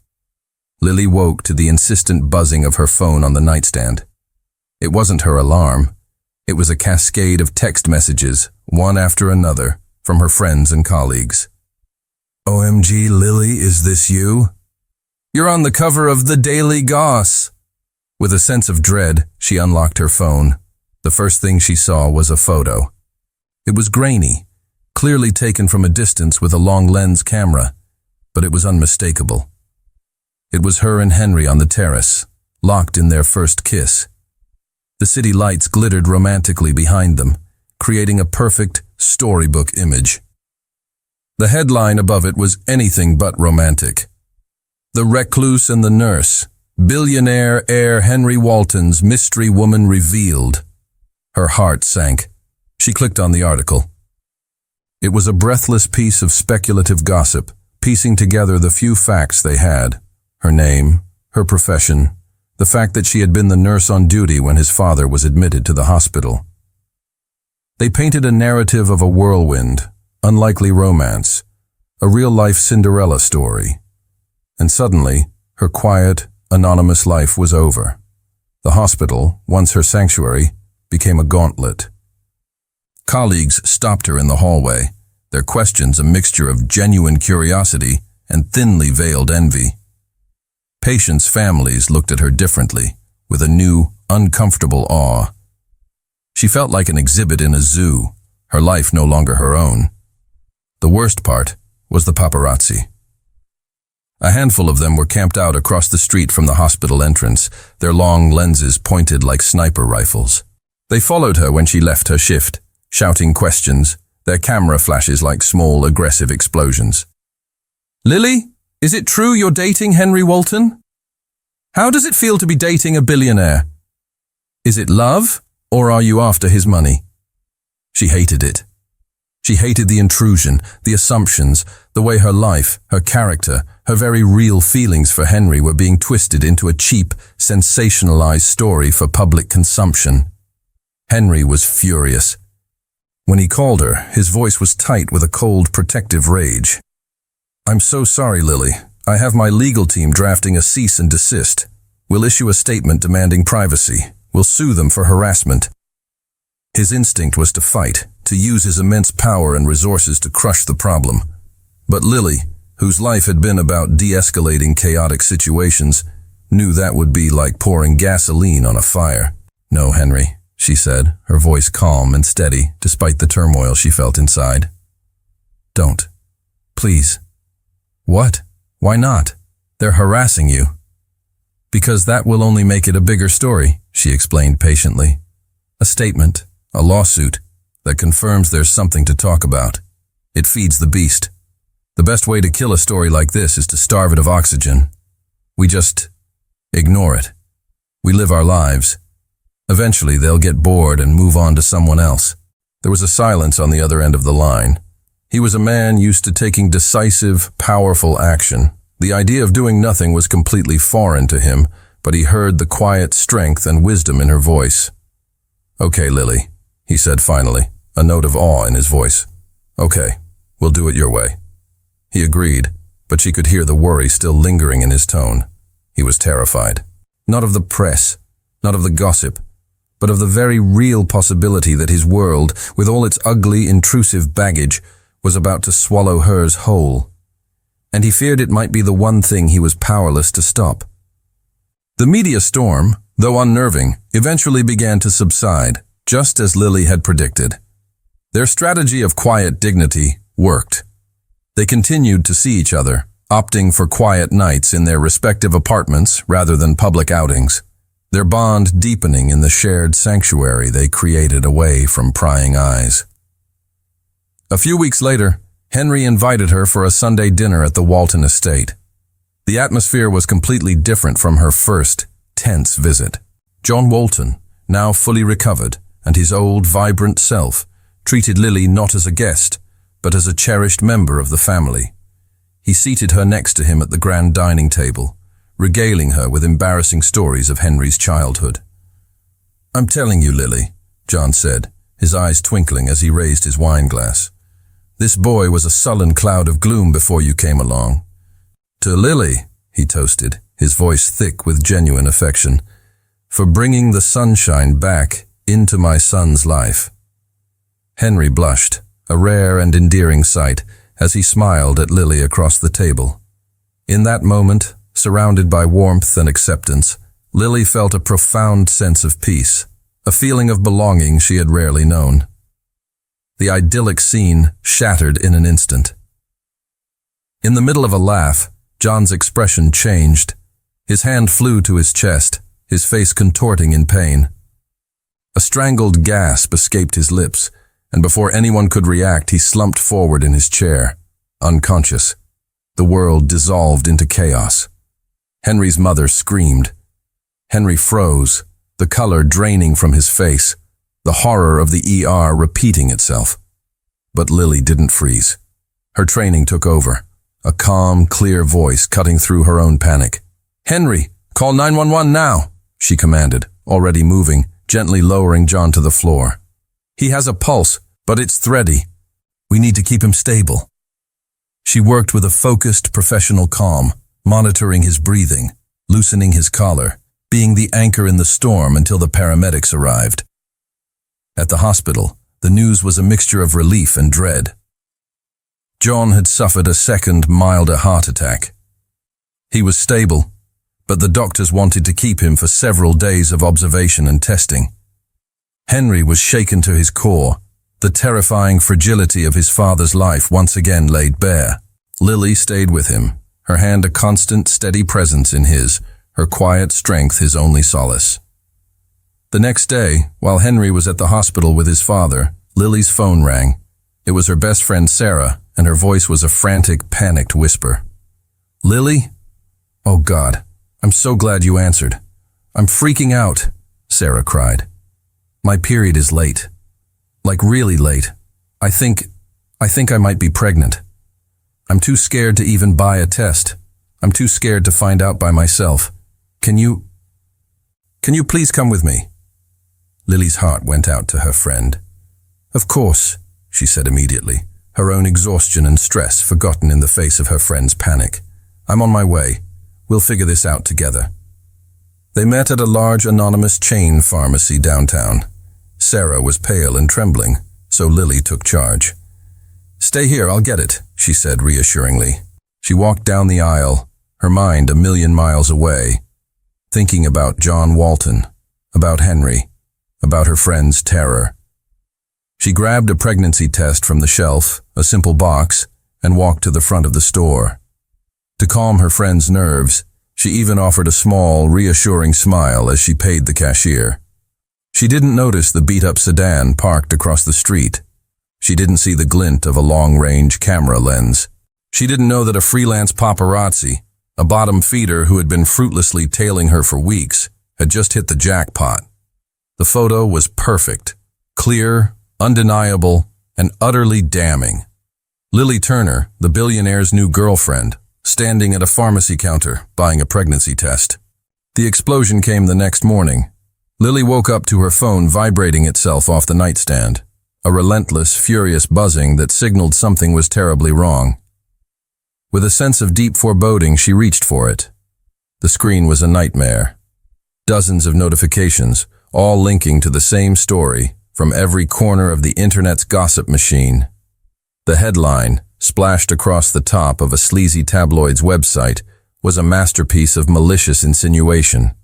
Lily woke to the insistent buzzing of her phone on the nightstand. It wasn't her alarm. It was a cascade of text messages, one after another, from her friends and colleagues. "OMG, Lily, is this you? You're on the cover of the Daily Goss." With a sense of dread, she unlocked her phone. The first thing she saw was a photo. It was grainy, clearly taken from a distance with a long lens camera, but it was unmistakable. It was her and Henry on the terrace, locked in their first kiss. The city lights glittered romantically behind them, creating a perfect storybook image. The headline above it was anything but romantic. "The Recluse and the Nurse, Billionaire heir Henry Walton's mystery woman revealed." Her heart sank. She clicked on the article. It was a breathless piece of speculative gossip, piecing together the few facts they had: her name, her profession, the fact that she had been the nurse on duty when his father was admitted to the hospital. They painted a narrative of a whirlwind, unlikely romance, a real-life Cinderella story. And suddenly, her quiet, anonymous life was over. The hospital, once her sanctuary, became a gauntlet. Colleagues stopped her in the hallway, their questions a mixture of genuine curiosity and thinly veiled envy. Patients' families looked at her differently, with a new, uncomfortable awe. She felt like an exhibit in a zoo, her life no longer her own. The worst part was the paparazzi. A handful of them were camped out across the street from the hospital entrance, their long lenses pointed like sniper rifles. They followed her when she left her shift, shouting questions, their camera flashes like small, aggressive explosions. "Lily, is it true you're dating Henry Walton? How does it feel to be dating a billionaire? Is it love, or are you after his money?" She hated it. She hated the intrusion, the assumptions, the way her life, her character, her very real feelings for Henry were being twisted into a cheap, sensationalized story for public consumption. Henry was furious. When he called her, his voice was tight with a cold, protective rage. "I'm so sorry, Lily. I have my legal team drafting a cease and desist. We'll issue a statement demanding privacy. We'll sue them for harassment." His instinct was to fight, to use his immense power and resources to crush the problem. But Lily, whose life had been about de-escalating chaotic situations, knew that would be like pouring gasoline on a fire. "No, Henry," she said, her voice calm and steady despite the turmoil she felt inside. "Don't. Please." "What? Why not? They're harassing you." "Because that will only make it a bigger story," she explained patiently. "A statement, a lawsuit, that confirms there's something to talk about. It feeds the beast. The best way to kill a story like this is to starve it of oxygen. We just ignore it. We live our lives. Eventually they'll get bored and move on to someone else." There was a silence on the other end of the line. He was a man used to taking decisive, powerful action. The idea of doing nothing was completely foreign to him, but he heard the quiet strength and wisdom in her voice. "Okay, Lily," he said finally, a note of awe in his voice. "Okay, we'll do it your way." He agreed, but she could hear the worry still lingering in his tone. He was terrified. Not of the press, not of the gossip, but of the very real possibility that his world, with all its ugly, intrusive baggage, was about to swallow hers whole. And he feared it might be the one thing he was powerless to stop. The media storm, though unnerving, eventually began to subside, just as Lily had predicted. Their strategy of quiet dignity worked. They continued to see each other, opting for quiet nights in their respective apartments rather than public outings, their bond deepening in the shared sanctuary they created away from prying eyes. A few weeks later, Henry invited her for a Sunday dinner at the Walton estate. The atmosphere was completely different from her first, tense visit. John Walton, now fully recovered, and his old, vibrant self, treated Lily not as a guest, but as a cherished member of the family. He seated her next to him at the grand dining table, regaling her with embarrassing stories of Henry's childhood. "I'm telling you, Lily," John said, his eyes twinkling as he raised his wine glass. "This boy was a sullen cloud of gloom before you came along. To Lily," he toasted, his voice thick with genuine affection, "for bringing the sunshine back into my son's life." Henry blushed, a rare and endearing sight, as he smiled at Lily across the table. In that moment, surrounded by warmth and acceptance, Lily felt a profound sense of peace, a feeling of belonging she had rarely known. The idyllic scene shattered in an instant. In the middle of a laugh, John's expression changed. His hand flew to his chest, his face contorting in pain. A strangled gasp escaped his lips, and before anyone could react, he slumped forward in his chair, unconscious. The world dissolved into chaos. Henry's mother screamed. Henry froze, the color draining from his face, the horror of the ER repeating itself. But Lily didn't freeze. Her training took over, a calm, clear voice cutting through her own panic. "Henry, call 911 now," she commanded, already moving, gently lowering John to the floor. "He has a pulse, but it's thready. We need to keep him stable." She worked with a focused, professional calm, monitoring his breathing, loosening his collar, being the anchor in the storm until the paramedics arrived. At the hospital, the news was a mixture of relief and dread. John had suffered a second, milder heart attack. He was stable, but the doctors wanted to keep him for several days of observation and testing. Henry was shaken to his core, the terrifying fragility of his father's life once again laid bare. Lily stayed with him, her hand a constant, steady presence in his, her quiet strength his only solace. The next day, while Henry was at the hospital with his father, Lily's phone rang. It was her best friend Sarah, and her voice was a frantic, panicked whisper. "Lily? Oh God, I'm so glad you answered. I'm freaking out," Sarah cried. "My period is late. Like really late. I think I might be pregnant. I'm too scared to even buy a test. I'm too scared to find out by myself. Can you please come with me?" Lily's heart went out to her friend. "Of course," she said immediately, her own exhaustion and stress forgotten in the face of her friend's panic. "I'm on my way. We'll figure this out together." They met at a large anonymous chain pharmacy downtown. Sarah was pale and trembling, so Lily took charge. "Stay here, I'll get it," she said reassuringly. She walked down the aisle, her mind a million miles away, thinking about John Walton, about Henry, about her friend's terror. She grabbed a pregnancy test from the shelf, a simple box, and walked to the front of the store. To calm her friend's nerves, she even offered a small, reassuring smile as she paid the cashier. She didn't notice the beat-up sedan parked across the street. She didn't see the glint of a long-range camera lens. She didn't know that a freelance paparazzi, a bottom feeder who had been fruitlessly tailing her for weeks, had just hit the jackpot. The photo was perfect, clear, undeniable, and utterly damning. Lily Turner, the billionaire's new girlfriend, standing at a pharmacy counter, buying a pregnancy test. The explosion came the next morning. Lily woke up to her phone vibrating itself off the nightstand, a relentless, furious buzzing that signaled something was terribly wrong. With a sense of deep foreboding, she reached for it. The screen was a nightmare. Dozens of notifications, all linking to the same story, from every corner of the internet's gossip machine. The headline, splashed across the top of a sleazy tabloid's website, was a masterpiece of malicious insinuation.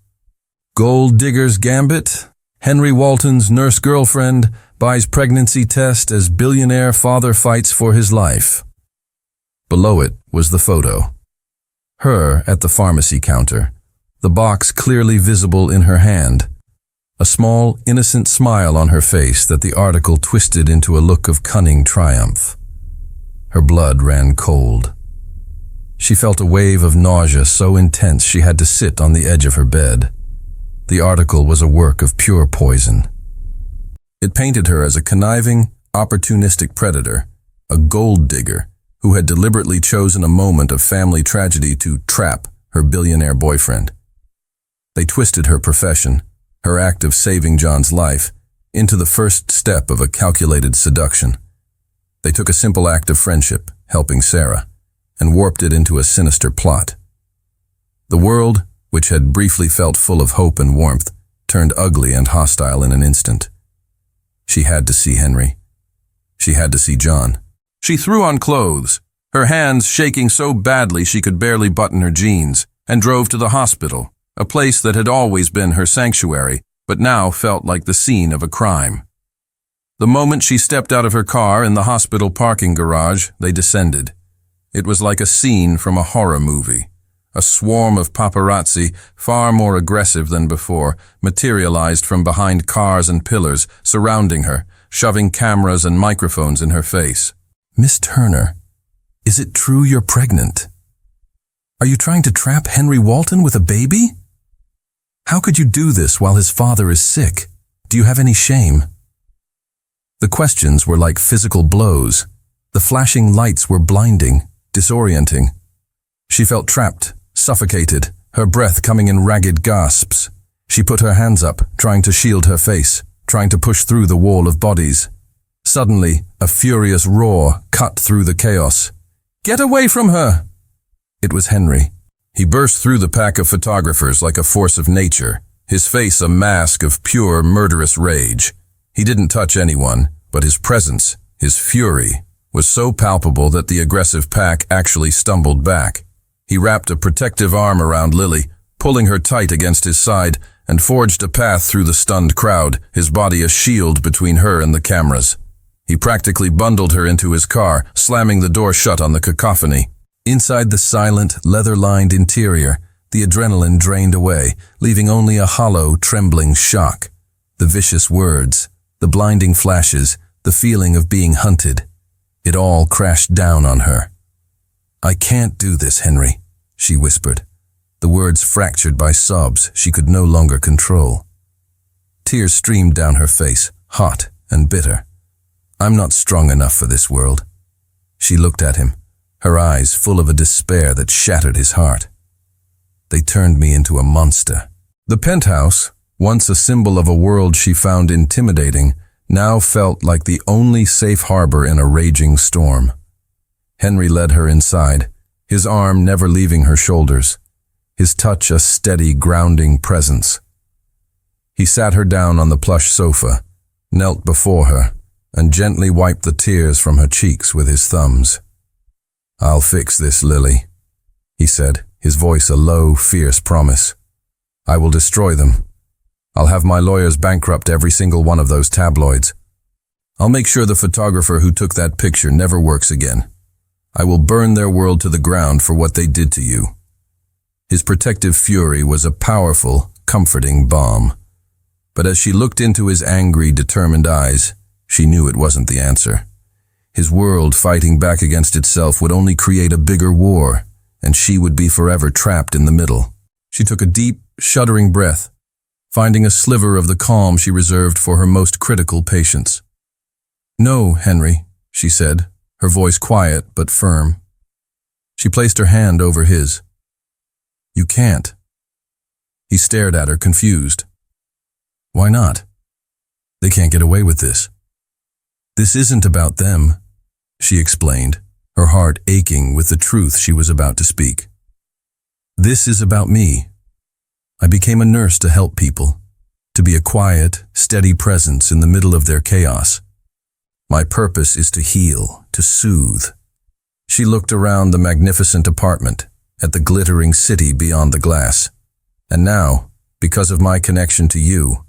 "Gold digger's gambit? Henry Walton's nurse girlfriend buys pregnancy test as billionaire father fights for his life." Below it was the photo. Her at the pharmacy counter, the box clearly visible in her hand, a small, innocent smile on her face that the article twisted into a look of cunning triumph. Her blood ran cold. She felt a wave of nausea so intense she had to sit on the edge of her bed. The article was a work of pure poison. It painted her as a conniving, opportunistic predator, a gold digger who had deliberately chosen a moment of family tragedy to trap her billionaire boyfriend. They twisted her profession, her act of saving John's life, into the first step of a calculated seduction. They took a simple act of friendship, helping Sarah, and warped it into a sinister plot. The world, which had briefly felt full of hope and warmth, turned ugly and hostile in an instant. She had to see Henry. She had to see John. She threw on clothes, her hands shaking so badly she could barely button her jeans, and drove to the hospital, a place that had always been her sanctuary, but now felt like the scene of a crime. The moment she stepped out of her car in the hospital parking garage, they descended. It was like a scene from a horror movie. A swarm of paparazzi, far more aggressive than before, materialized from behind cars and pillars, surrounding her, shoving cameras and microphones in her face. "Miss Turner, is it true you're pregnant? Are you trying to trap Henry Walton with a baby? How could you do this while his father is sick? Do you have any shame?" The questions were like physical blows. The flashing lights were blinding, disorienting. She felt trapped, suffocated, her breath coming in ragged gasps. She put her hands up, trying to shield her face, trying to push through the wall of bodies. Suddenly, a furious roar cut through the chaos. "Get away from her!" It was Henry. He burst through the pack of photographers like a force of nature, his face a mask of pure, murderous rage. He didn't touch anyone, but his presence, his fury, was so palpable that the aggressive pack actually stumbled back. He wrapped a protective arm around Lily, pulling her tight against his side, and forged a path through the stunned crowd, his body a shield between her and the cameras. He practically bundled her into his car, slamming the door shut on the cacophony. Inside the silent, leather-lined interior, the adrenaline drained away, leaving only a hollow, trembling shock. The vicious words, the blinding flashes, the feeling of being hunted. It all crashed down on her. "I can't do this, Henry," she whispered, the words fractured by sobs she could no longer control. Tears streamed down her face, hot and bitter. "I'm not strong enough for this world." She looked at him, her eyes full of a despair that shattered his heart. "They turned me into a monster." The penthouse, once a symbol of a world she found intimidating, now felt like the only safe harbor in a raging storm. Henry led her inside, his arm never leaving her shoulders, his touch a steady, grounding presence. He sat her down on the plush sofa, knelt before her, and gently wiped the tears from her cheeks with his thumbs. "I'll fix this, Lily," he said, his voice a low, fierce promise. "I will destroy them. I'll have my lawyers bankrupt every single one of those tabloids. I'll make sure the photographer who took that picture never works again. I will burn their world to the ground for what they did to you." His protective fury was a powerful, comforting balm. But as she looked into his angry, determined eyes, she knew it wasn't the answer. His world fighting back against itself would only create a bigger war, and she would be forever trapped in the middle. She took a deep, shuddering breath, finding a sliver of the calm she reserved for her most critical patients. "No, Henry," she said, her voice quiet but firm. She placed her hand over his. "You can't." He stared at her, confused. "Why not? They can't get away with this." "This isn't about them," she explained, her heart aching with the truth she was about to speak. "This is about me. I became a nurse to help people, to be a quiet, steady presence in the middle of their chaos. My purpose is to heal, to soothe." She looked around the magnificent apartment, at the glittering city beyond the glass. "And now, because of my connection to you,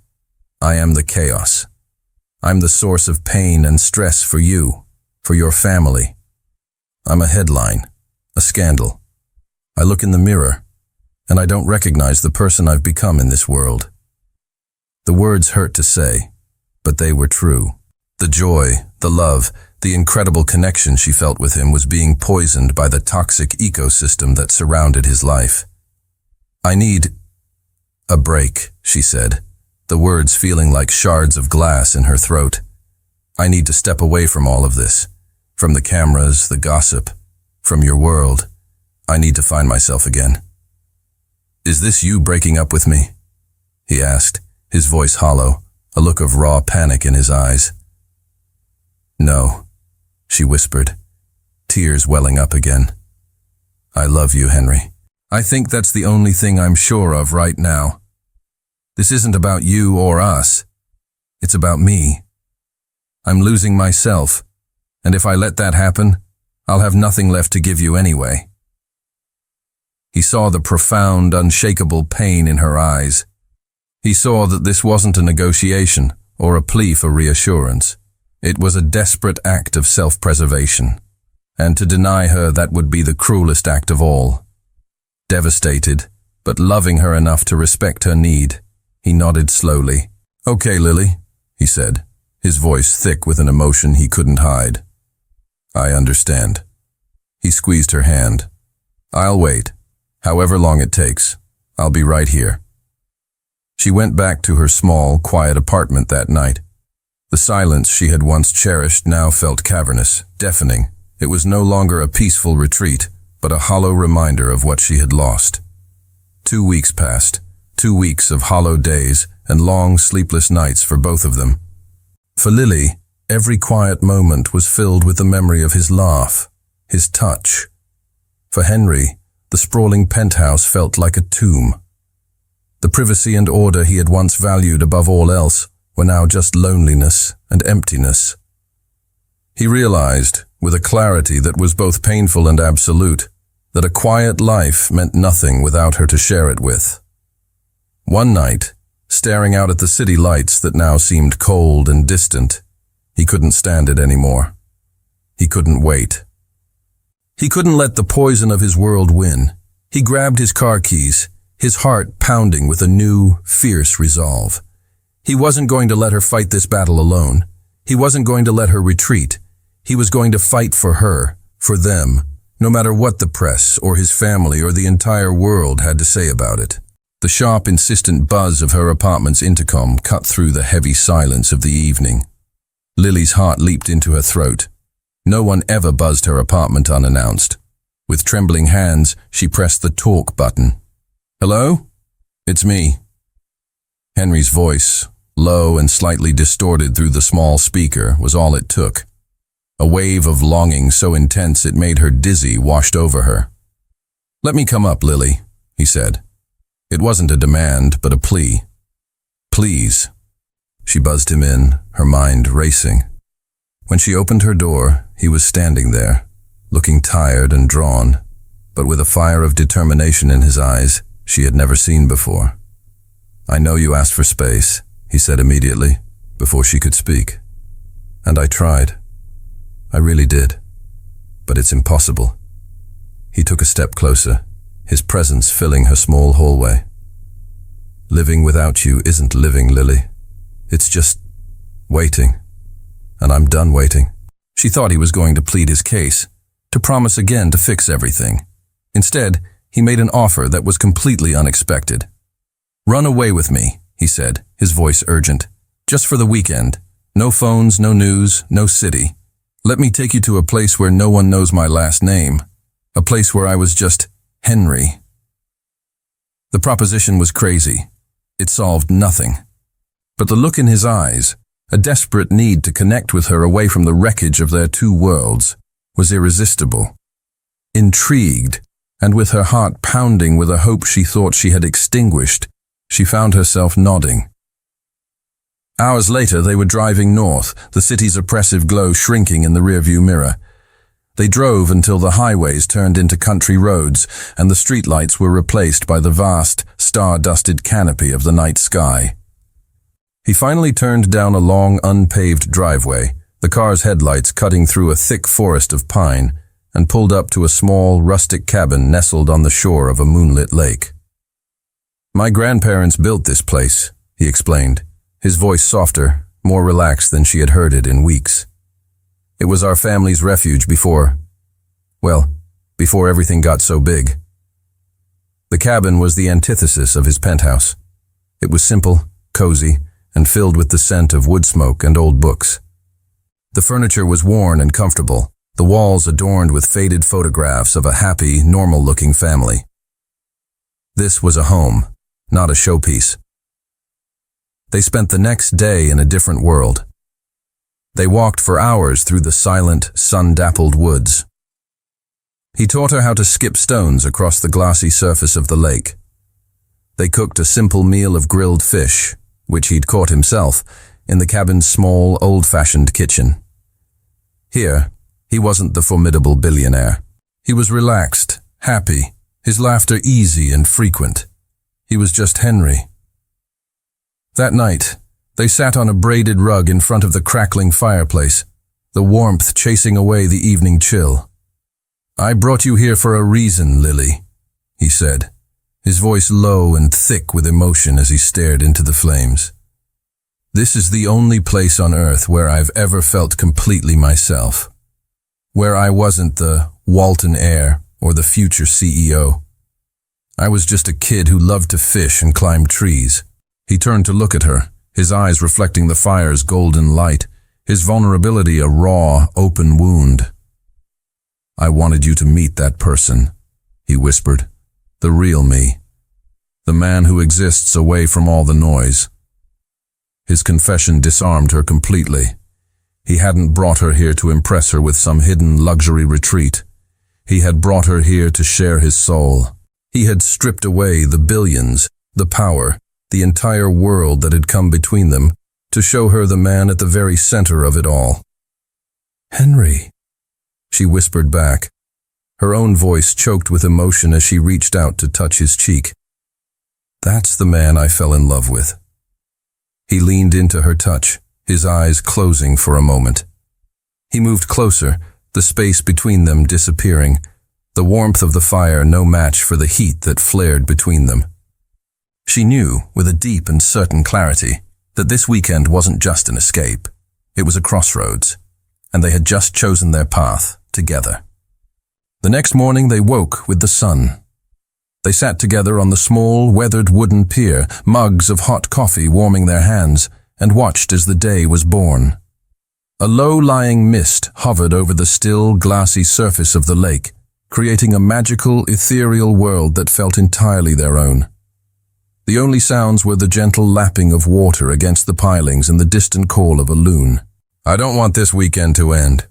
I am the chaos. I'm the source of pain and stress for you, for your family. I'm a headline, a scandal. I look in the mirror, and I don't recognize the person I've become in this world. The words hurt to say, but they were true. The joy, the love, the incredible connection she felt with him was being poisoned by the toxic ecosystem that surrounded his life. I need a break, she said, the words feeling like shards of glass in her throat. I need to step away from all of this, from the cameras, the gossip, from your world. I need to find myself again. Is this you breaking up with me? He asked, his voice hollow, a look of raw panic in his eyes. No, she whispered, tears welling up again. I love you, Henry. I think that's the only thing I'm sure of right now. This isn't about you or us. It's about me. I'm losing myself, and if I let that happen, I'll have nothing left to give you anyway. He saw the profound, unshakable pain in her eyes. He saw that this wasn't a negotiation or a plea for reassurance. It was a desperate act of self-preservation, and to deny her that would be the cruelest act of all. Devastated, but loving her enough to respect her need, he nodded slowly. Okay, Lily, he said, his voice thick with an emotion he couldn't hide. I understand. He squeezed her hand. I'll wait. However long it takes, I'll be right here. She went back to her small, quiet apartment that night. The silence she had once cherished now felt cavernous, deafening. It was no longer a peaceful retreat, but a hollow reminder of what she had lost. 2 weeks passed, 2 weeks of hollow days and long, sleepless nights for both of them. For Lily, every quiet moment was filled with the memory of his laugh, his touch. For Henry, the sprawling penthouse felt like a tomb. The privacy and order he had once valued above all else were now just loneliness and emptiness. He realized, with a clarity that was both painful and absolute, that a quiet life meant nothing without her to share it with. One night, staring out at the city lights that now seemed cold and distant, he couldn't stand it anymore. He couldn't wait. He couldn't let the poison of his world win. He grabbed his car keys, his heart pounding with a new, fierce resolve. He wasn't going to let her fight this battle alone. He wasn't going to let her retreat. He was going to fight for her, for them, no matter what the press or his family or the entire world had to say about it. The sharp, insistent buzz of her apartment's intercom cut through the heavy silence of the evening. Lily's heart leaped into her throat. No one ever buzzed her apartment unannounced. With trembling hands, she pressed the talk button. Hello? It's me. Henry's voice, low and slightly distorted through the small speaker, was all it took. A wave of longing so intense it made her dizzy washed over her. Let me come up, Lily, he said. It wasn't a demand, but a plea. Please. She buzzed him in, her mind racing. When she opened her door, he was standing there, looking tired and drawn, but with a fire of determination in his eyes she had never seen before. I know you asked for space, he said immediately, before she could speak. And I tried. I really did. But it's impossible. He took a step closer, his presence filling her small hallway. Living without you isn't living, Lily. It's just waiting. And I'm done waiting. She thought he was going to plead his case, to promise again to fix everything. Instead, he made an offer that was completely unexpected. Run away with me, he said, his voice urgent. Just for the weekend. No phones, no news, no city. Let me take you to a place where no one knows my last name. A place where I was just Henry. The proposition was crazy. It solved nothing. But the look in his eyes, a desperate need to connect with her away from the wreckage of their two worlds, was irresistible. Intrigued, and with her heart pounding with a hope she thought she had extinguished, she found herself nodding. Hours later, they were driving north, the city's oppressive glow shrinking in the rearview mirror. They drove until the highways turned into country roads, and the streetlights were replaced by the vast, star-dusted canopy of the night sky. He finally turned down a long, unpaved driveway, the car's headlights cutting through a thick forest of pine, and pulled up to a small, rustic cabin nestled on the shore of a moonlit lake. "My grandparents built this place," he explained, his voice softer, more relaxed than she had heard it in weeks. "It was our family's refuge before everything got so big." The cabin was the antithesis of his penthouse. It was simple, cozy, and filled with the scent of wood smoke and old books. The furniture was worn and comfortable, the walls adorned with faded photographs of a happy, normal-looking family. This was a home, not a showpiece. They spent the next day in a different world. They walked for hours through the silent, sun-dappled woods. He taught her how to skip stones across the glassy surface of the lake. They cooked a simple meal of grilled fish, which he'd caught himself, in the cabin's small, old-fashioned kitchen. Here, he wasn't the formidable billionaire. He was relaxed, happy, his laughter easy and frequent. He was just Henry. That night, they sat on a braided rug in front of the crackling fireplace, the warmth chasing away the evening chill. "I brought you here for a reason, Lily," he said, his voice low and thick with emotion as he stared into the flames. "This is the only place on earth where I've ever felt completely myself, where I wasn't the Walton heir or the future CEO. I was just a kid who loved to fish and climb trees." He turned to look at her, his eyes reflecting the fire's golden light, his vulnerability a raw, open wound. "I wanted you to meet that person," he whispered. "The real me. The man who exists away from all the noise." His confession disarmed her completely. He hadn't brought her here to impress her with some hidden luxury retreat. He had brought her here to share his soul. He had stripped away the billions, the power, the entire world that had come between them, to show her the man at the very center of it all. "Henry," she whispered back, her own voice choked with emotion as she reached out to touch his cheek. "That's the man I fell in love with." He leaned into her touch, his eyes closing for a moment. He moved closer, the space between them disappearing, the warmth of the fire no match for the heat that flared between them. She knew, with a deep and certain clarity, that this weekend wasn't just an escape. It was a crossroads, and they had just chosen their path together. The next morning they woke with the sun. They sat together on the small, weathered wooden pier, mugs of hot coffee warming their hands, and watched as the day was born. A low-lying mist hovered over the still, glassy surface of the lake, creating a magical, ethereal world that felt entirely their own. The only sounds were the gentle lapping of water against the pilings and the distant call of a loon. "I don't want this weekend to end,"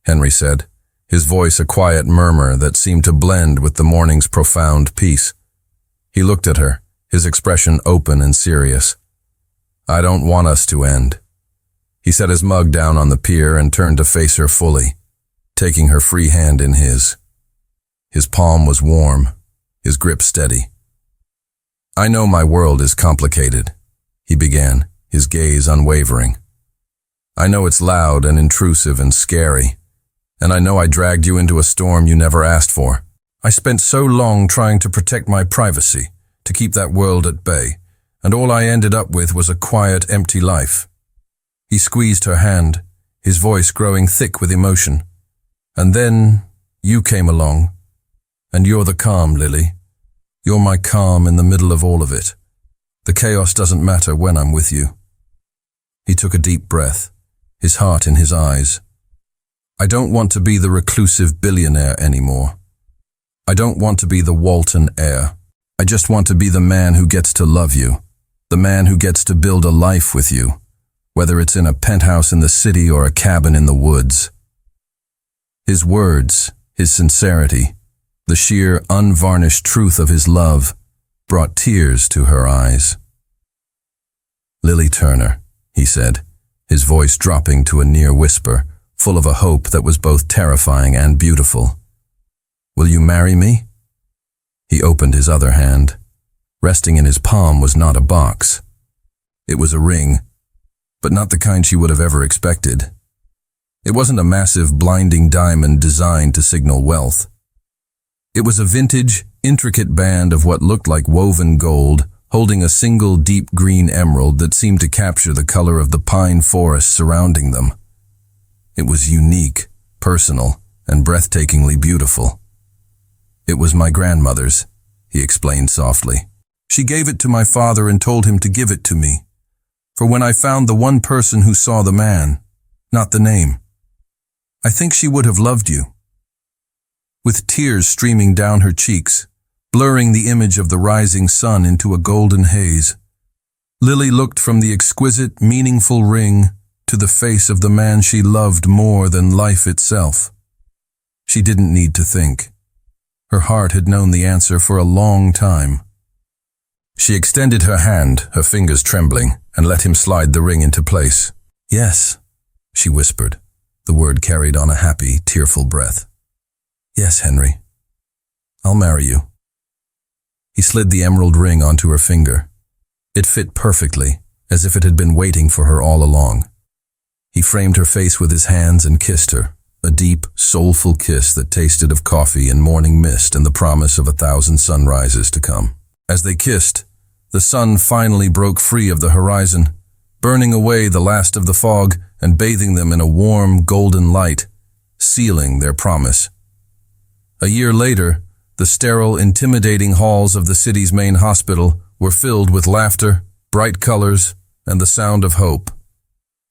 Henry said, his voice a quiet murmur that seemed to blend with the morning's profound peace. He looked at her, his expression open and serious. "I don't want us to end." He set his mug down on the pier and turned to face her fully, taking her free hand in his. His palm was warm, his grip steady. "I know my world is complicated," he began, his gaze unwavering. "I know it's loud and intrusive and scary, and I know I dragged you into a storm you never asked for. I spent so long trying to protect my privacy, to keep that world at bay, and all I ended up with was a quiet, empty life." He squeezed her hand, his voice growing thick with emotion. "And then you came along, and you're the calm, Lily. You're my calm in the middle of all of it. The chaos doesn't matter when I'm with you." He took a deep breath, his heart in his eyes. "I don't want to be the reclusive billionaire anymore. I don't want to be the Walton heir. I just want to be the man who gets to love you, the man who gets to build a life with you, whether it's in a penthouse in the city or a cabin in the woods." His words, his sincerity, the sheer, unvarnished truth of his love brought tears to her eyes. "Lily Turner," he said, his voice dropping to a near whisper, full of a hope that was both terrifying and beautiful. "Will you marry me?" He opened his other hand. Resting in his palm was not a box. It was a ring, but not the kind she would have ever expected. It wasn't a massive, blinding diamond designed to signal wealth. It was a vintage, intricate band of what looked like woven gold, holding a single deep green emerald that seemed to capture the color of the pine forest surrounding them. It was unique, personal, and breathtakingly beautiful. It was my grandmother's, he explained softly. She gave it to my father and told him to give it to me. For when I found the one person who saw the man, not the name, I think she would have loved you. With tears streaming down her cheeks, blurring the image of the rising sun into a golden haze, Lily looked from the exquisite, meaningful ring to the face of the man she loved more than life itself. She didn't need to think. Her heart had known the answer for a long time. She extended her hand, her fingers trembling, and let him slide the ring into place. "Yes," she whispered. The word carried on a happy, tearful breath. "Yes, Henry. I'll marry you." He slid the emerald ring onto her finger. It fit perfectly, as if it had been waiting for her all along. He framed her face with his hands and kissed her, a deep, soulful kiss that tasted of coffee and morning mist and the promise of 1,000 sunrises to come. As they kissed, the sun finally broke free of the horizon, burning away the last of the fog and bathing them in a warm, golden light, sealing their promise. A year later, the sterile, intimidating halls of the city's main hospital were filled with laughter, bright colors, and the sound of hope.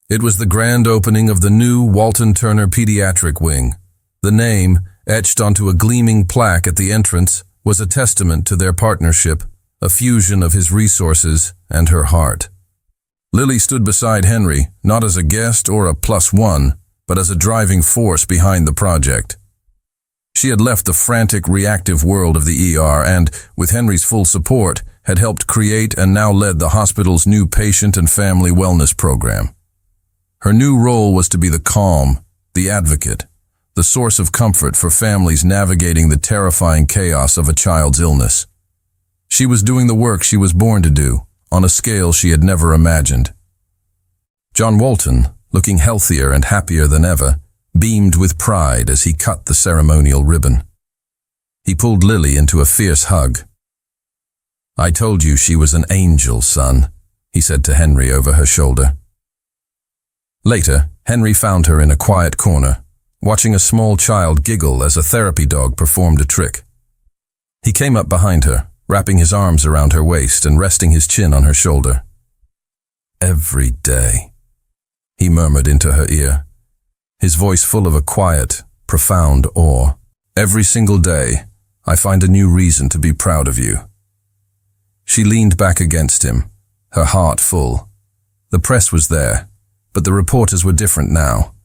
It was the grand opening of the new Walton Turner Pediatric Wing. The name, etched onto a gleaming plaque at the entrance, was a testament to their partnership, a fusion of his resources and her heart. Lily stood beside Henry, not as a guest or a +1, but as a driving force behind the project. She had left the frantic, reactive world of the ER and, with Henry's full support, had helped create and now led the hospital's new patient and family wellness program. Her new role was to be the calm, the advocate, the source of comfort for families navigating the terrifying chaos of a child's illness. She was doing the work she was born to do, on a scale she had never imagined. John Walton, looking healthier and happier than ever, beamed with pride as he cut the ceremonial ribbon. He pulled Lily into a fierce hug. "I told you she was an angel, son," he said to Henry over her shoulder. Later, Henry found her in a quiet corner, watching a small child giggle as a therapy dog performed a trick. He came up behind her, wrapping his arms around her waist and resting his chin on her shoulder. "Every day," he murmured into her ear, his voice full of a quiet, profound awe. "Every single day, I find a new reason to be proud of you." She leaned back against him, her heart full. The press was there, but the reporters were different now.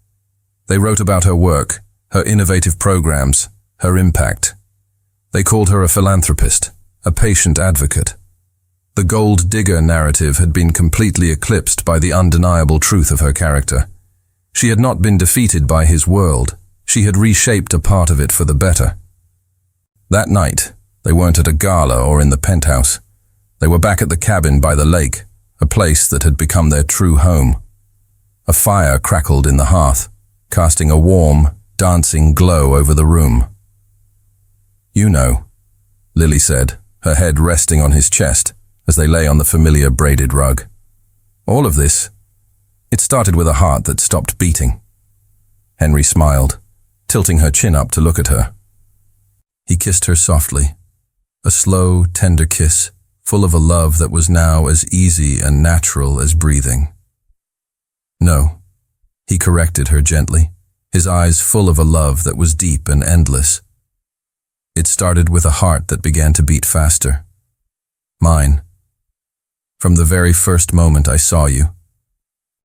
They wrote about her work, her innovative programs, her impact. They called her a philanthropist, a patient advocate. The gold digger narrative had been completely eclipsed by the undeniable truth of her character. She had not been defeated by his world. She had reshaped a part of it for the better. That night, they weren't at a gala or in the penthouse. They were back at the cabin by the lake, a place that had become their true home. A fire crackled in the hearth, casting a warm, dancing glow over the room. "You know," Lily said, her head resting on his chest as they lay on the familiar braided rug. "All of this, it started with a heart that stopped beating." Henry smiled, tilting her chin up to look at her. He kissed her softly, a slow, tender kiss, full of a love that was now as easy and natural as breathing. "No," he corrected her gently, his eyes full of a love that was deep and endless. "It started with a heart that began to beat faster. Mine. From the very first moment I saw you,